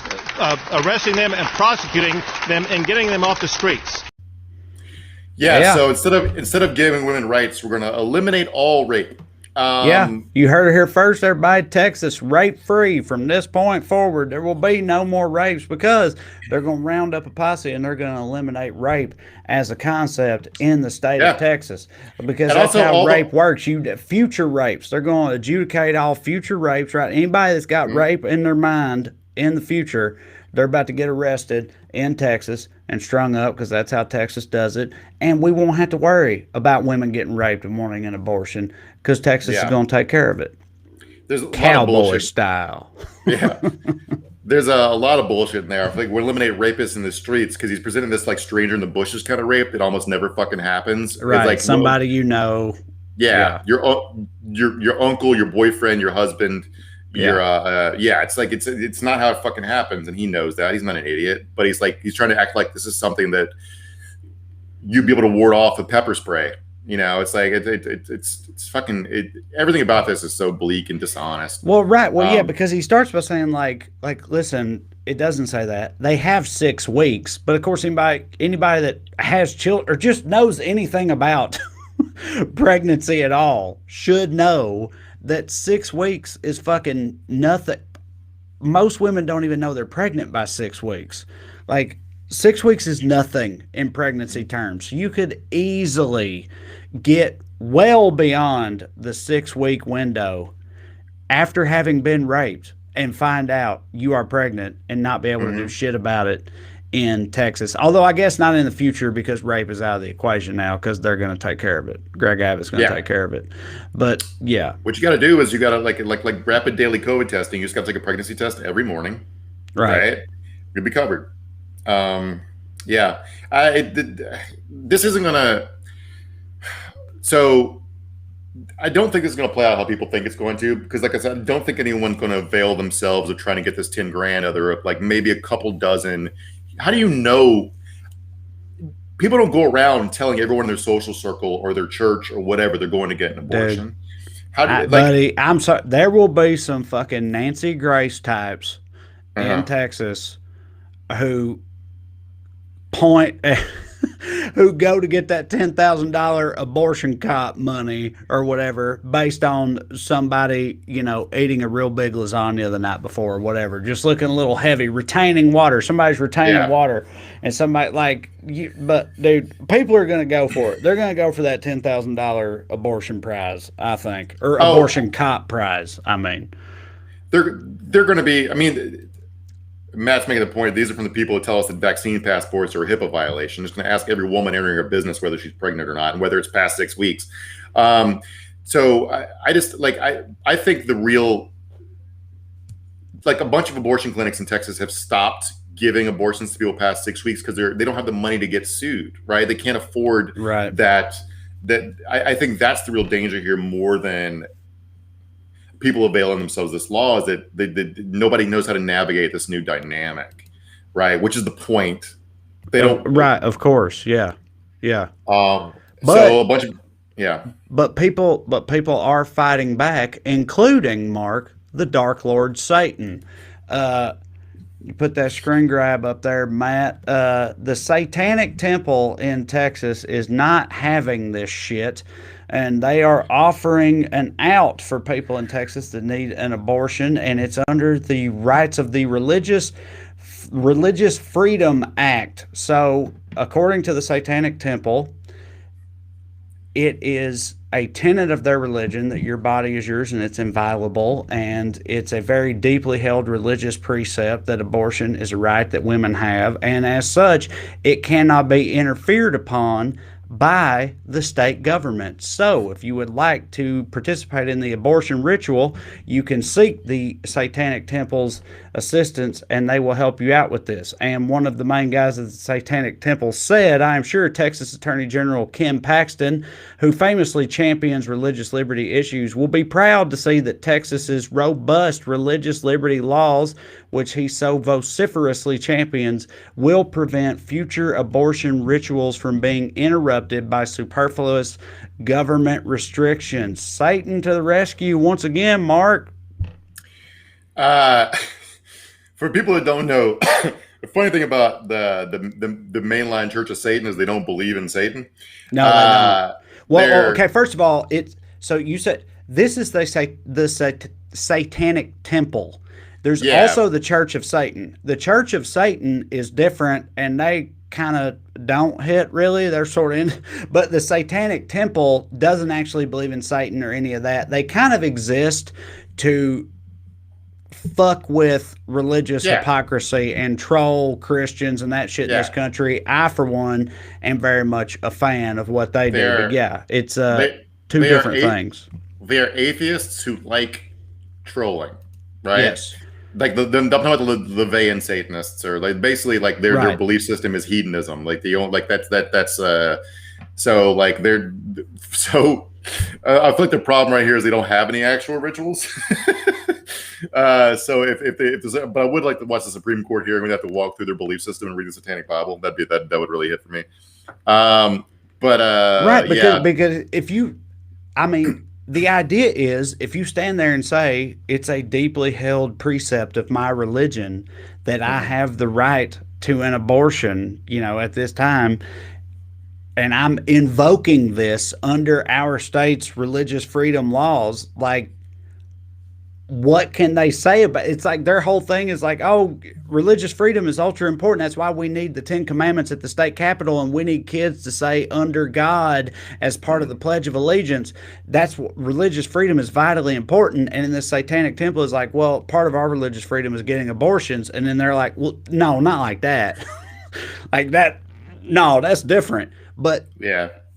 [SPEAKER 13] arresting them and prosecuting them and getting them off the streets.
[SPEAKER 2] Yeah. So instead of giving women rights, we're going to eliminate all rape.
[SPEAKER 1] You heard it here first, everybody. Texas rape free from this point forward. There will be no more rapes because they're going to round up a posse and they're going to eliminate rape as a concept in the state of Texas, because
[SPEAKER 2] and
[SPEAKER 1] that's how rape works. Future rapes, they're going to adjudicate all future rapes, right? Anybody that's got rape in their mind in the future, they're about to get arrested in Texas and strung up, because that's how Texas does it. And we won't have to worry about women getting raped and wanting an abortion, because Texas is going to take care of it.
[SPEAKER 2] There's a
[SPEAKER 1] cowboy style.
[SPEAKER 2] Yeah. There's a lot of bullshit in there. I think we eliminate rapists in the streets because he's presenting this like stranger in the bushes kind of rape that almost never fucking happens.
[SPEAKER 1] Right.
[SPEAKER 2] It's like
[SPEAKER 1] somebody you know.
[SPEAKER 2] Yeah. Your uncle, your boyfriend, your husband. It's like it's not how it fucking happens, and he knows that. He's not an idiot, but he's trying to act like this is something that you'd be able to ward off with pepper spray. You know, it's like it's fucking everything about this is so bleak and dishonest.
[SPEAKER 1] Well, right. Well, yeah, because he starts by saying like listen, it doesn't say that they have 6 weeks, but of course anybody that has children or just knows anything about pregnancy at all should know that 6 weeks is fucking nothing. Most women don't even know they're pregnant by 6 weeks. Like 6 weeks is nothing in pregnancy terms. You could easily get well beyond the 6 week window after having been raped and find out you are pregnant and not be able to do shit about it in Texas. Although I guess not in the future, because rape is out of the equation now, because they're going to take care of it. Greg Abbott's going to take care of it. But yeah,
[SPEAKER 2] what you got to do is you got to like rapid daily COVID testing. You just got to take a pregnancy test every morning. Right? You'll be covered. This isn't gonna. So I don't think this is going to play out how people think it's going to, because like I said, I don't think anyone's going to avail themselves of trying to get this 10 grand, other like maybe a couple dozen. How do you know? People don't go around telling everyone in their social circle or their church or whatever they're going to get an abortion. How do you, like?
[SPEAKER 1] Buddy, I'm sorry. There will be some fucking Nancy Grace types in
[SPEAKER 2] Uh-huh.
[SPEAKER 1] Texas who point who go to get that $10,000 abortion cop money or whatever based on somebody, eating a real big lasagna the night before or whatever, just looking a little heavy, retaining water. Somebody's retaining
[SPEAKER 2] Yeah.
[SPEAKER 1] water, and somebody like you. But dude, people are going to go for it. They're going to go for that $10,000 abortion prize, I think, or abortion cop prize. I mean,
[SPEAKER 2] they're going to be. I mean, Matt's making the point. These are from the people who tell us that vaccine passports are a HIPAA violation. Just going to ask every woman entering her business whether she's pregnant or not, and whether it's past 6 weeks. So I just like I think the real, like, a bunch of abortion clinics in Texas have stopped giving abortions to people past 6 weeks because they don't have the money to get sued, right? They can't afford that. I think that's the real danger here, more than people availing themselves of this law, is that nobody knows how to navigate this new dynamic, right? Which is the point. They don't.
[SPEAKER 1] Right, of course, yeah.
[SPEAKER 2] So a bunch of
[SPEAKER 1] But people are fighting back, including Mark, the Dark Lord Satan. You put that screen grab up there, Matt. The Satanic Temple in Texas is not having this shit, and they are offering an out for people in Texas that need an abortion, and it's under the rights of the Religious Freedom Act. So, according to the Satanic Temple, it is a tenet of their religion that your body is yours and it's inviolable, and it's a very deeply held religious precept that abortion is a right that women have, and as such, it cannot be interfered upon by the state government. So if you would like to participate in the abortion ritual, you can seek the Satanic Temple's assistance and they will help you out with this. And one of the main guys at the Satanic Temple said, I am sure Texas Attorney General Kim Paxton, who famously champions religious liberty issues, will be proud to see that Texas's robust religious liberty laws, which he so vociferously champions, will prevent future abortion rituals from being interrupted by superfluous government restrictions. Satan to the rescue once again, Mark.
[SPEAKER 2] For people that don't know, the funny thing about the mainline Church of Satan is they don't believe in Satan.
[SPEAKER 1] No, they don't. Well, okay. First of all, so you said this is the Satanic Temple. There's also the Church of Satan. The Church of Satan is different, and they kind of don't hit really. They're sort of in, but the Satanic Temple doesn't actually believe in Satan or any of that. They kind of exist to fuck with religious hypocrisy and troll Christians and that shit in this country. I, for one, am very much a fan of what they do. But yeah, it's two different things.
[SPEAKER 2] They're atheists who like trolling, right?
[SPEAKER 1] Yes.
[SPEAKER 2] Like I'm talking about the LaVeyan Satanists, or like basically like their belief system is hedonism. Like they don't like that's so like they're so I feel like the problem right here is they don't have any actual rituals. So if there's, but I would like to watch the Supreme Court hearing. We'd have to walk through their belief system and read the Satanic Bible. That would really hit for me.
[SPEAKER 1] Because if you, I mean, the idea is if you stand there and say it's a deeply held precept of my religion that I have the right to an abortion, at this time, and I'm invoking this under our state's religious freedom laws, like, what can they say about it? It's like their whole thing is like, oh, religious freedom is ultra important. That's why we need the 10 Commandments at the state capitol, and we need kids to say under God as part of the Pledge of Allegiance. That's what religious freedom is vitally important. And in the Satanic Temple is like, well, part of our religious freedom is getting abortions. And then they're like, well, no, not like that. Like that. No, that's different. But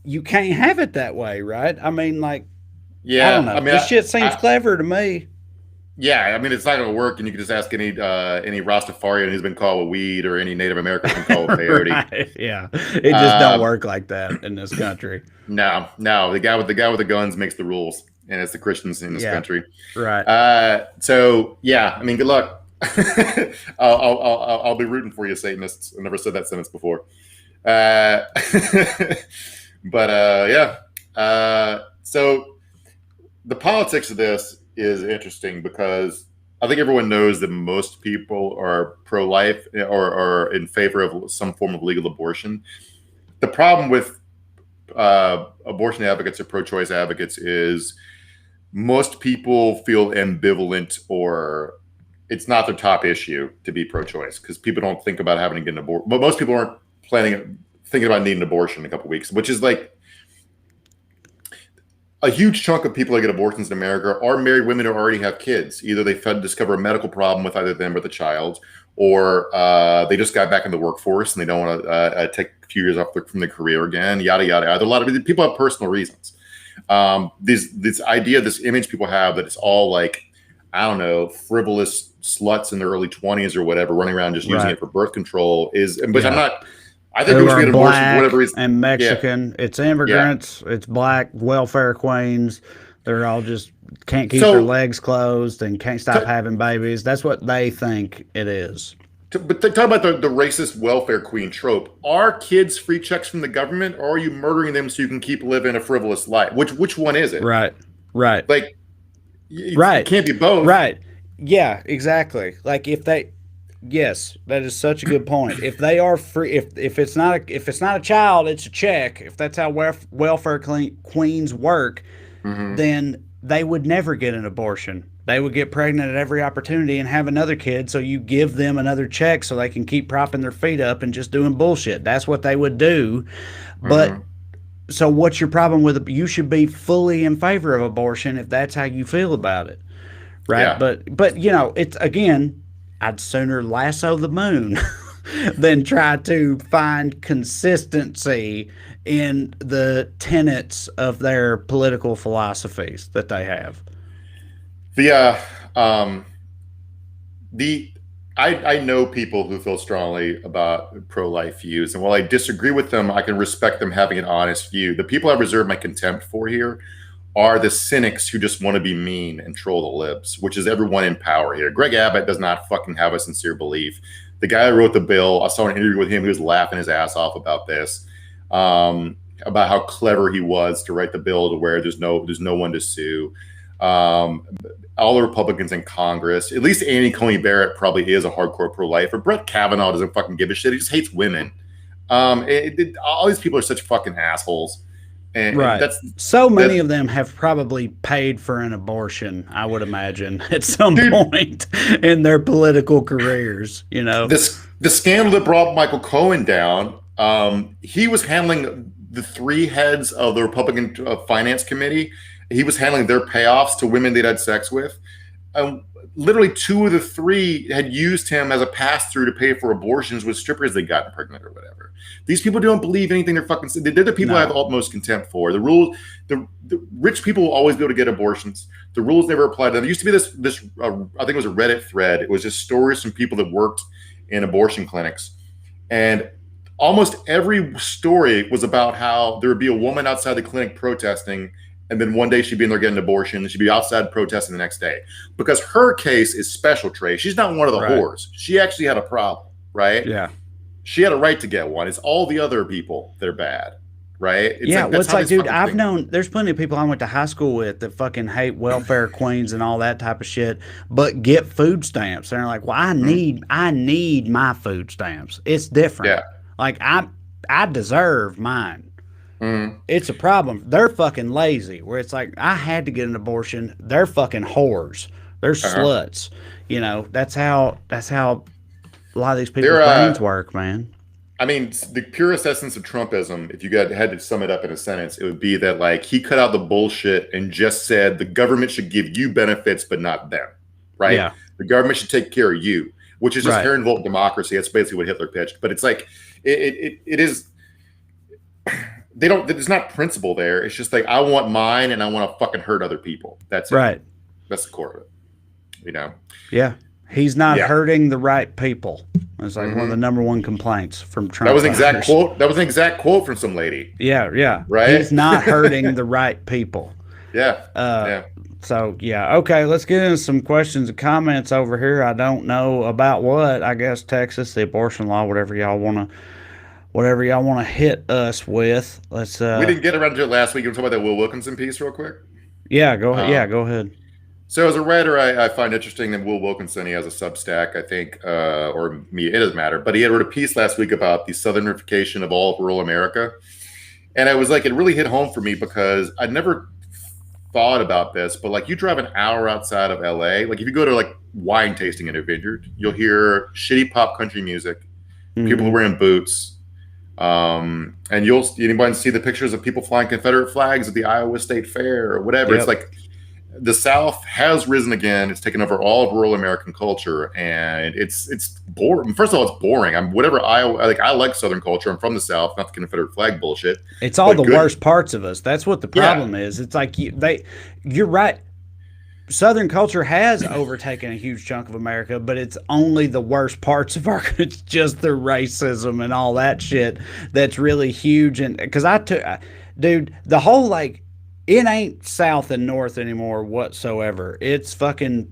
[SPEAKER 1] you can't have it that way, right? I mean, like, I don't know. This shit seems clever to me.
[SPEAKER 2] Yeah, I mean, it's not going to work, and you can just ask any Rastafarian who's been called with weed, or any Native American who's been called with peyote.
[SPEAKER 1] Right, yeah, it just don't work like that in this country.
[SPEAKER 2] No, the guy with the guns makes the rules, and it's the Christians in this country.
[SPEAKER 1] Right.
[SPEAKER 2] So yeah, I mean, good luck. I'll be rooting for you, Satanists. I never said that sentence before. But yeah. So the politics of this is interesting because I think everyone knows that most people are pro-life or are in favor of some form of legal abortion. The problem with abortion advocates or pro-choice advocates is most people feel ambivalent, or it's not their top issue to be pro-choice because people don't think about having to get an abortion. But most people aren't thinking about needing an abortion in a couple of weeks, which is like a huge chunk of people that get abortions in America are married women who already have kids. Either they discover a medical problem with either them or the child, or they just got back in the workforce and they don't want to take a few years off from their career again, yada, yada, yada. A lot of people have personal reasons. This idea, this image people have that it's all like, I don't know, frivolous sluts in their early 20s or whatever, running around just using it for birth control but I'm not... I think we should get abortion for whatever reason.
[SPEAKER 1] And Mexican. Yeah. It's immigrants. Yeah. It's black welfare queens. They're all just can't keep their legs closed and can't stop having babies. That's what they think it is.
[SPEAKER 2] But talk about the racist welfare queen trope. Are kids free checks from the government, or are you murdering them so you can keep living a frivolous life? Which one is it?
[SPEAKER 1] Right.
[SPEAKER 2] Like, it can't be both.
[SPEAKER 1] Right. Yeah, exactly. Like yes, that is such a good point. If they are free, if it's not a child, it's a check. If that's how welfare queens work, then they would never get an abortion. They would get pregnant at every opportunity and have another kid. So you give them another check so they can keep propping their feet up and just doing bullshit. That's what they would do. But so what's your problem with it? You should be fully in favor of abortion if that's how you feel about it, right? Yeah. But you know, it's again. I'd sooner lasso the moon than try to find consistency in the tenets of their political philosophies that they have.
[SPEAKER 2] I know people who feel strongly about pro-life views, and while I disagree with them, I can respect them having an honest view. The people I reserve my contempt for here are the cynics who just want to be mean and troll the libs, which is everyone in power here. Greg Abbott does not fucking have a sincere belief. The guy who wrote the bill, I saw an interview with him. He was laughing his ass off about this, about how clever he was to write the bill to where there's no one to sue. All the Republicans in Congress, at least Amy Coney Barrett probably is a hardcore pro-lifer. Brett Kavanaugh doesn't fucking give a shit. He just hates women. All these people are such fucking assholes. And that's
[SPEAKER 1] so many of them have probably paid for an abortion, I would imagine, at some point in their political careers. You know,
[SPEAKER 2] the scandal that brought Michael Cohen down. He was handling the three heads of the Republican Finance Committee. He was handling their payoffs to women they'd had sex with. Literally, two of the three had used him as a pass-through to pay for abortions with strippers they gotten pregnant or whatever. These people don't believe anything they're fucking. They're the people I have utmost contempt for. The rules, the rich people will always be able to get abortions. The rules never apply to them. There used to be this I think it was a Reddit thread. It was just stories from people that worked in abortion clinics, and almost every story was about how there would be a woman outside the clinic protesting, and then one day she'd be in there getting an abortion, and she'd be outside protesting the next day. Because her case is special, Trey. She's not one of the whores. She actually had a problem, right?
[SPEAKER 1] Yeah.
[SPEAKER 2] She had a right to get one. It's all the other people that are bad, right?
[SPEAKER 1] It's dude, I've known, there's plenty of people I went to high school with that fucking hate welfare queens and all that type of shit, but get food stamps. And they're like, well, I need my food stamps. It's different.
[SPEAKER 2] Yeah.
[SPEAKER 1] Like, I deserve mine. It's a problem. They're fucking lazy, where it's like, I had to get an abortion. They're fucking whores. They're sluts. You know, that's how a lot of these people's brains work, man.
[SPEAKER 2] I mean, the purest essence of Trumpism, if you had to sum it up in a sentence, it would be that, like, he cut out the bullshit and just said the government should give you benefits, but not them, right?
[SPEAKER 1] Yeah.
[SPEAKER 2] The government should take care of you, which is just Herrenvolk democracy. That's basically what Hitler pitched. But it's like, it is... There's not principle there. It's just like, I want mine and I want to fucking hurt other people. That's it.
[SPEAKER 1] Right.
[SPEAKER 2] That's the core of it. You know?
[SPEAKER 1] Yeah. He's not hurting the right people. It's like one of the number one complaints from Trump.
[SPEAKER 2] That was an exact quote. That was an exact quote from some lady.
[SPEAKER 1] Yeah.
[SPEAKER 2] Right?
[SPEAKER 1] He's not hurting the right people.
[SPEAKER 2] Yeah.
[SPEAKER 1] So, okay, let's get into some questions and comments over here. I don't know about what. I guess Texas, the abortion law, whatever y'all want to hit us with. Let's.
[SPEAKER 2] We didn't get around to it last week. You want to talk about that Will Wilkinson piece real quick?
[SPEAKER 1] Yeah, go ahead. Yeah,
[SPEAKER 2] Um,
[SPEAKER 1] go ahead.
[SPEAKER 2] so as a writer, I find interesting that Will Wilkinson, he has a Substack, I think, or me, it doesn't matter. But he had wrote a piece last week about the southernification of all of rural America. And I was like, it really hit home for me because I'd never thought about this, but like you drive an hour outside of LA, like if you go to like wine tasting in a vineyard, you'll hear shitty pop country music, people wearing boots, and anybody see the pictures of people flying Confederate flags at the Iowa State Fair or whatever.
[SPEAKER 1] Yep.
[SPEAKER 2] It's like the South has risen again. It's taken over all of rural American culture, and it's boring. First of all, it's boring. I'm whatever I like Southern culture. I'm from the South, not the Confederate flag bullshit.
[SPEAKER 1] It's all the worst parts of us. That's what the problem is. It's like you're right. Southern culture has overtaken a huge chunk of America, but it's only the worst parts of it's just the racism and all that shit that's really huge. And because dude, the whole like, it ain't South and North anymore whatsoever. It's fucking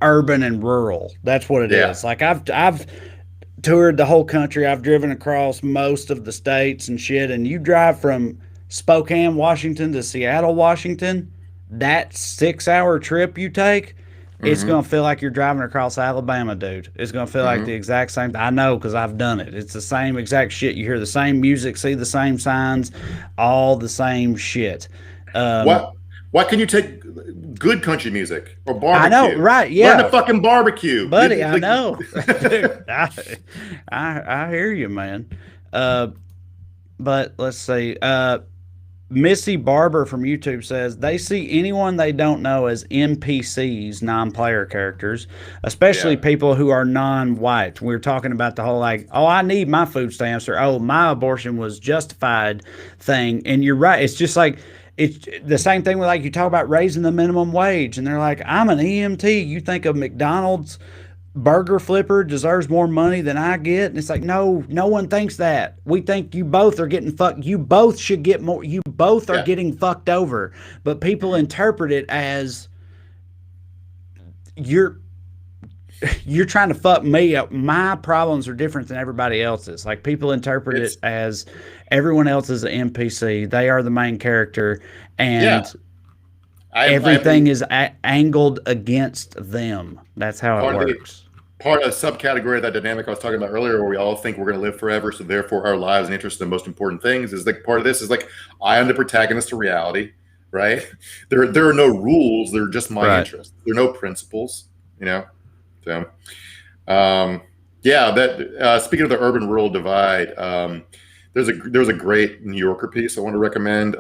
[SPEAKER 1] urban and rural. That's what it is. Like I've toured the whole country. I've driven across most of the states and shit. And you drive from Spokane, Washington to Seattle, Washington, that 6-hour trip you take, it's going to feel like you're driving across Alabama, dude. It's going to feel like the exact same. I know because I've done it. It's the same exact shit. You hear the same music, see the same signs, all the same shit.
[SPEAKER 2] Why can you take good country music or barbecue?
[SPEAKER 1] I know, right? Yeah,
[SPEAKER 2] learn to fucking barbecue,
[SPEAKER 1] buddy. I know. Dude, I hear you, man. But let's see. Missy Barber from YouTube says they see anyone they don't know as NPCs, non-player characters, especially people who are non-white. We're talking about the whole like, oh, I need my food stamps, or oh, my abortion was justified thing. And you're right. It's just like, it's the same thing with like you talk about raising the minimum wage, and they're like, I'm an EMT. You think a McDonald's burger flipper deserves more money than I get? And it's like, no one thinks that. We think you both are getting fucked. You both should get more. You both are getting fucked over. But people interpret it as you're trying to fuck me up. My problems are different than everybody else's. Like people interpret it as everyone else is an NPC. They are the main character, and everything is angled against them. That's how it works.
[SPEAKER 2] Part of the subcategory of that dynamic I was talking about earlier, where we all think we're going to live forever, so therefore our lives and interests are the most important things, is like part of this is like, I am the protagonist of reality, right? There are no rules. They're just my interests. There are no principles, you know? So, speaking of the urban-rural divide, there was a great New Yorker piece I want to recommend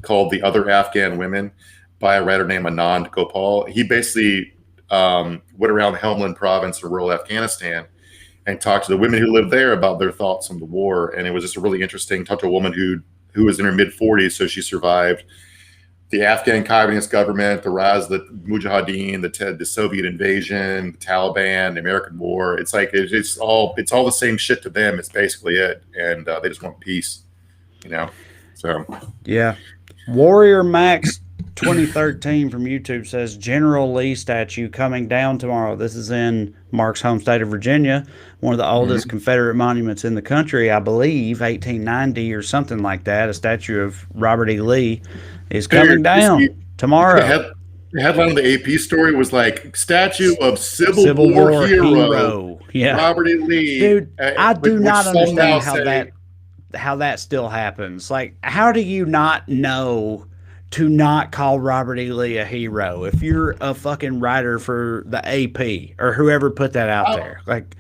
[SPEAKER 2] called "The Other Afghan Women" by a writer named Anand Gopal. He basically went around Helmand province in rural Afghanistan and talked to the women who lived there about their thoughts on the war. And it was just a really interesting talk to a woman who was in her mid-40s, so she survived the Afghan communist government, the rise of the Mujahideen, the Soviet invasion, the Taliban, the American war. It's like it's all the same shit to them. It's basically it, and they just want peace, you know. So
[SPEAKER 1] yeah, Warrior Max 2013 from YouTube says General Lee statue coming down tomorrow. This is in Mark's home state of Virginia, one of the oldest Confederate monuments in the country, I believe, 1890 or something like that. A statue of Robert E. Lee is coming down tomorrow.
[SPEAKER 2] The headline of the AP story was like, statue of Civil War hero.
[SPEAKER 1] Yeah.
[SPEAKER 2] Robert E. Lee.
[SPEAKER 1] Dude, I do not understand how that still happens. Like, how do you not know to not call Robert E. Lee a hero if you're a fucking writer for the AP or whoever put that out there? Like,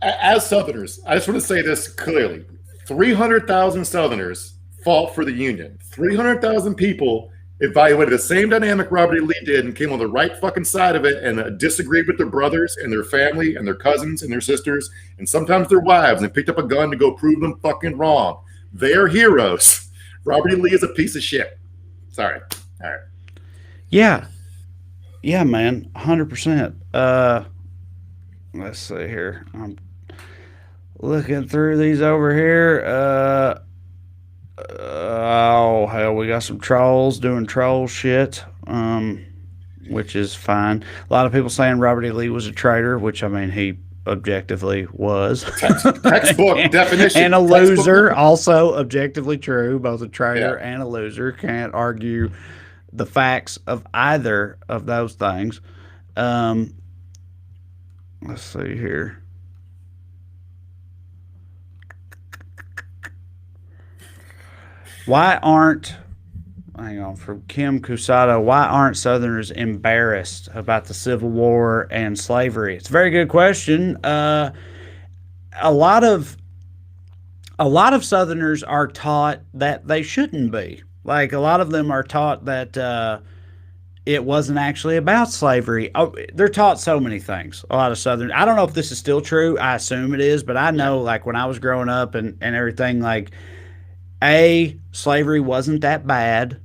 [SPEAKER 2] as Southerners, I just want to say this clearly: 300,000 Southerners fought for the Union. 300,000 people evaluated the same dynamic Robert E. Lee did and came on the right fucking side of it and disagreed with their brothers and their family and their cousins and their sisters and sometimes their wives and picked up a gun to go prove them fucking wrong. They're heroes. Robert E. Lee is a piece of shit. Sorry. All right.
[SPEAKER 1] Yeah. Yeah, man. 100%. Let's see here. I'm looking through these over here. Oh, hell, we got some trolls doing troll shit, which is fine. A lot of people saying Robert E. Lee was a traitor, which, I mean, he objectively was.
[SPEAKER 2] Textbook definition.
[SPEAKER 1] And a loser, also objectively true, both a traitor and a loser. Can't argue the facts of either of those things. Let's see here. Why aren't, hang on, from Kim Cusado, why aren't Southerners embarrassed about the Civil War and slavery? It's a very good question. A lot of Southerners are taught that they shouldn't be. Like, a lot of them are taught that it wasn't actually about slavery. Oh, they're taught so many things. A lot of Southern. I don't know if this is still true. I assume it is, but I know, like, when I was growing up and everything, like, slavery wasn't that bad.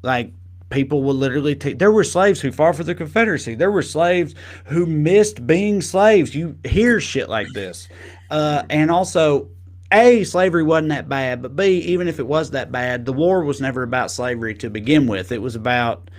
[SPEAKER 1] Like, people would literally there were slaves who fought for the Confederacy. There were slaves who missed being slaves. You hear shit like this. And also, slavery wasn't that bad, but B, even if it was that bad, the war was never about slavery to begin with. It was about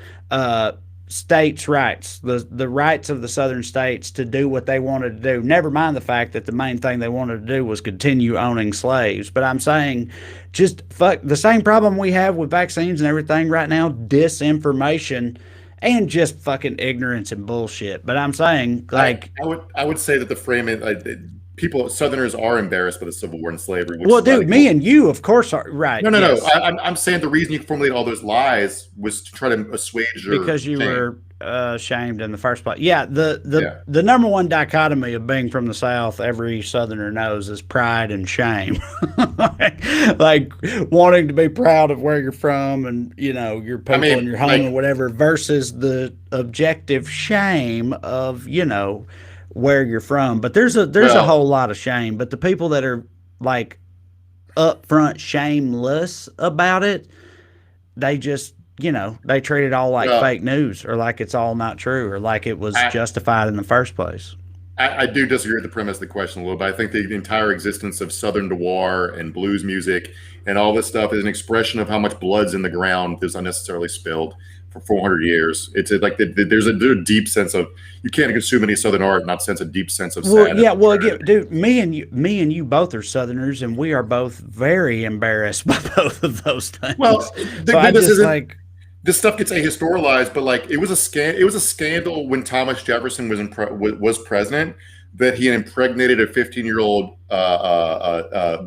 [SPEAKER 1] states' rights, the rights of the southern states to do what they wanted to do. Never mind the fact that the main thing they wanted to do was continue owning slaves. But I'm saying, just fuck the same problem we have with vaccines and everything right now, disinformation and just fucking ignorance and bullshit. But I'm saying, like,
[SPEAKER 2] I would say that the framing, Southerners are embarrassed by the Civil War and slavery.
[SPEAKER 1] Well, dude, me and you, of course, are right.
[SPEAKER 2] No.
[SPEAKER 1] Yes.
[SPEAKER 2] I'm saying the reason you formulate all those lies was to try to assuage your
[SPEAKER 1] because you
[SPEAKER 2] shame.
[SPEAKER 1] were shamed in the first place. Yeah, the number one dichotomy of being from the South, every Southerner knows, is pride and shame. like wanting to be proud of where you're from and your people and your home and whatever, versus the objective shame of where you're from. But there's a whole lot of shame. But the people that are like upfront shameless about it, they just they treat it all like fake news, or like it's all not true, or like it was justified in the first place.
[SPEAKER 2] I do disagree with the premise of the question a little bit. I think the entire existence of Southern noir and blues music and all this stuff is an expression of how much blood's in the ground that's unnecessarily spilled for 400 years. It's like there's a deep sense of, you can't consume any Southern art and not sense a deep sense of sadness.
[SPEAKER 1] Dude, me and you both are Southerners, and we are both very embarrassed by both of those things.
[SPEAKER 2] Well,
[SPEAKER 1] so
[SPEAKER 2] this stuff gets ahistoricalized, but like it was a scandal when Thomas Jefferson was president, that he impregnated a 15-year-old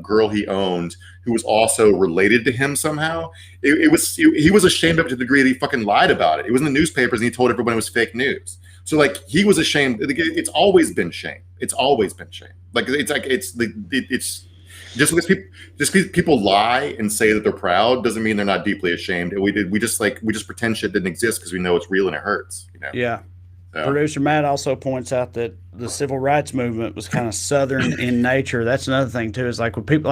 [SPEAKER 2] girl he owned who was also related to him somehow. He was ashamed of it to the degree that he fucking lied about it. It was in the newspapers and he told everyone it was fake news. So like he was ashamed. It's always been shame. It's always been shame. It's just because people lie and say that they're proud doesn't mean they're not deeply ashamed. And we just pretend shit didn't exist because we know it's real and it hurts.
[SPEAKER 1] Yeah. So. Producer Matt also points out that the civil rights movement was kind of Southern in nature. That's another thing too. Is like when people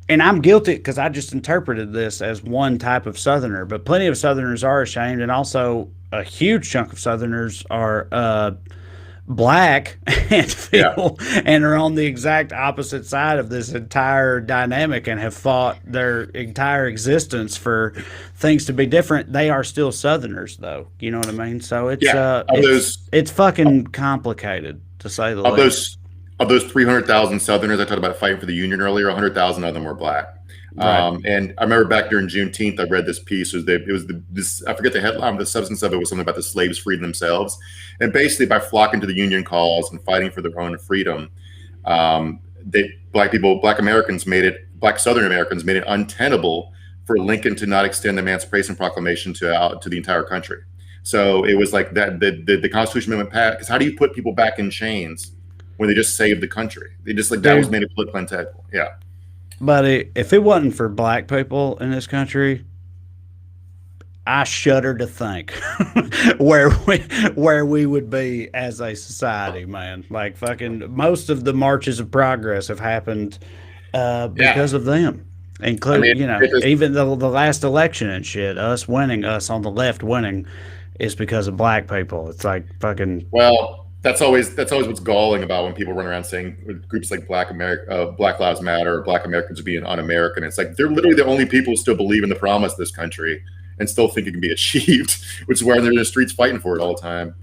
[SPEAKER 1] and I'm guilty because I just interpreted this as one type of Southerner, but plenty of Southerners are ashamed, and also a huge chunk of Southerners are black and are on the exact opposite side of this entire dynamic and have fought their entire existence for things to be different. They are still Southerners, though. You know what I mean? So it's fucking complicated, to say the least.
[SPEAKER 2] Of those 300,000 Southerners I talked about fighting for the Union earlier, 100,000 of them were black. Right. And I remember back during Juneteenth, I read this piece. I forget the headline, but the substance of it was something about the slaves freeing themselves. And basically, by flocking to the Union cause and fighting for their own freedom, black Southern Americans made it untenable for Lincoln to not extend the Emancipation Proclamation to the entire country. So it was like that the Constitution Amendment passed. Because how do you put people back in chains when they just saved the country? They just that was made it politically untenable. Yeah.
[SPEAKER 1] But if it wasn't for black people in this country, I shudder to think where we would be as a society, man. Like fucking most of the marches of progress have happened because of them, including even the last election and shit. Us on the left winning, is because of black people. It's like fucking.
[SPEAKER 2] Well, that's always what's galling about when people run around saying groups like Black Lives Matter or Black Americans are being un-American. It's like they're literally the only people who still believe in the promise of this country and still think it can be achieved, which is why they're in the streets fighting for it all the time.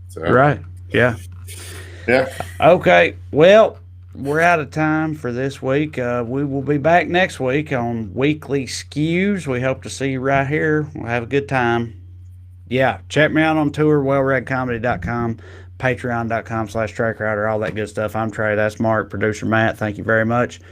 [SPEAKER 2] So.
[SPEAKER 1] Right. Yeah.
[SPEAKER 2] Yeah.
[SPEAKER 1] Okay. Well, we're out of time for this week. We will be back next week on Weekly Skews. We hope to see you right here. We'll have a good time. Yeah, check me out on tour, wellreadcomedy.com, patreon.com/TreyCrowder, all that good stuff. I'm Trey, that's Mark, producer Matt. Thank you very much.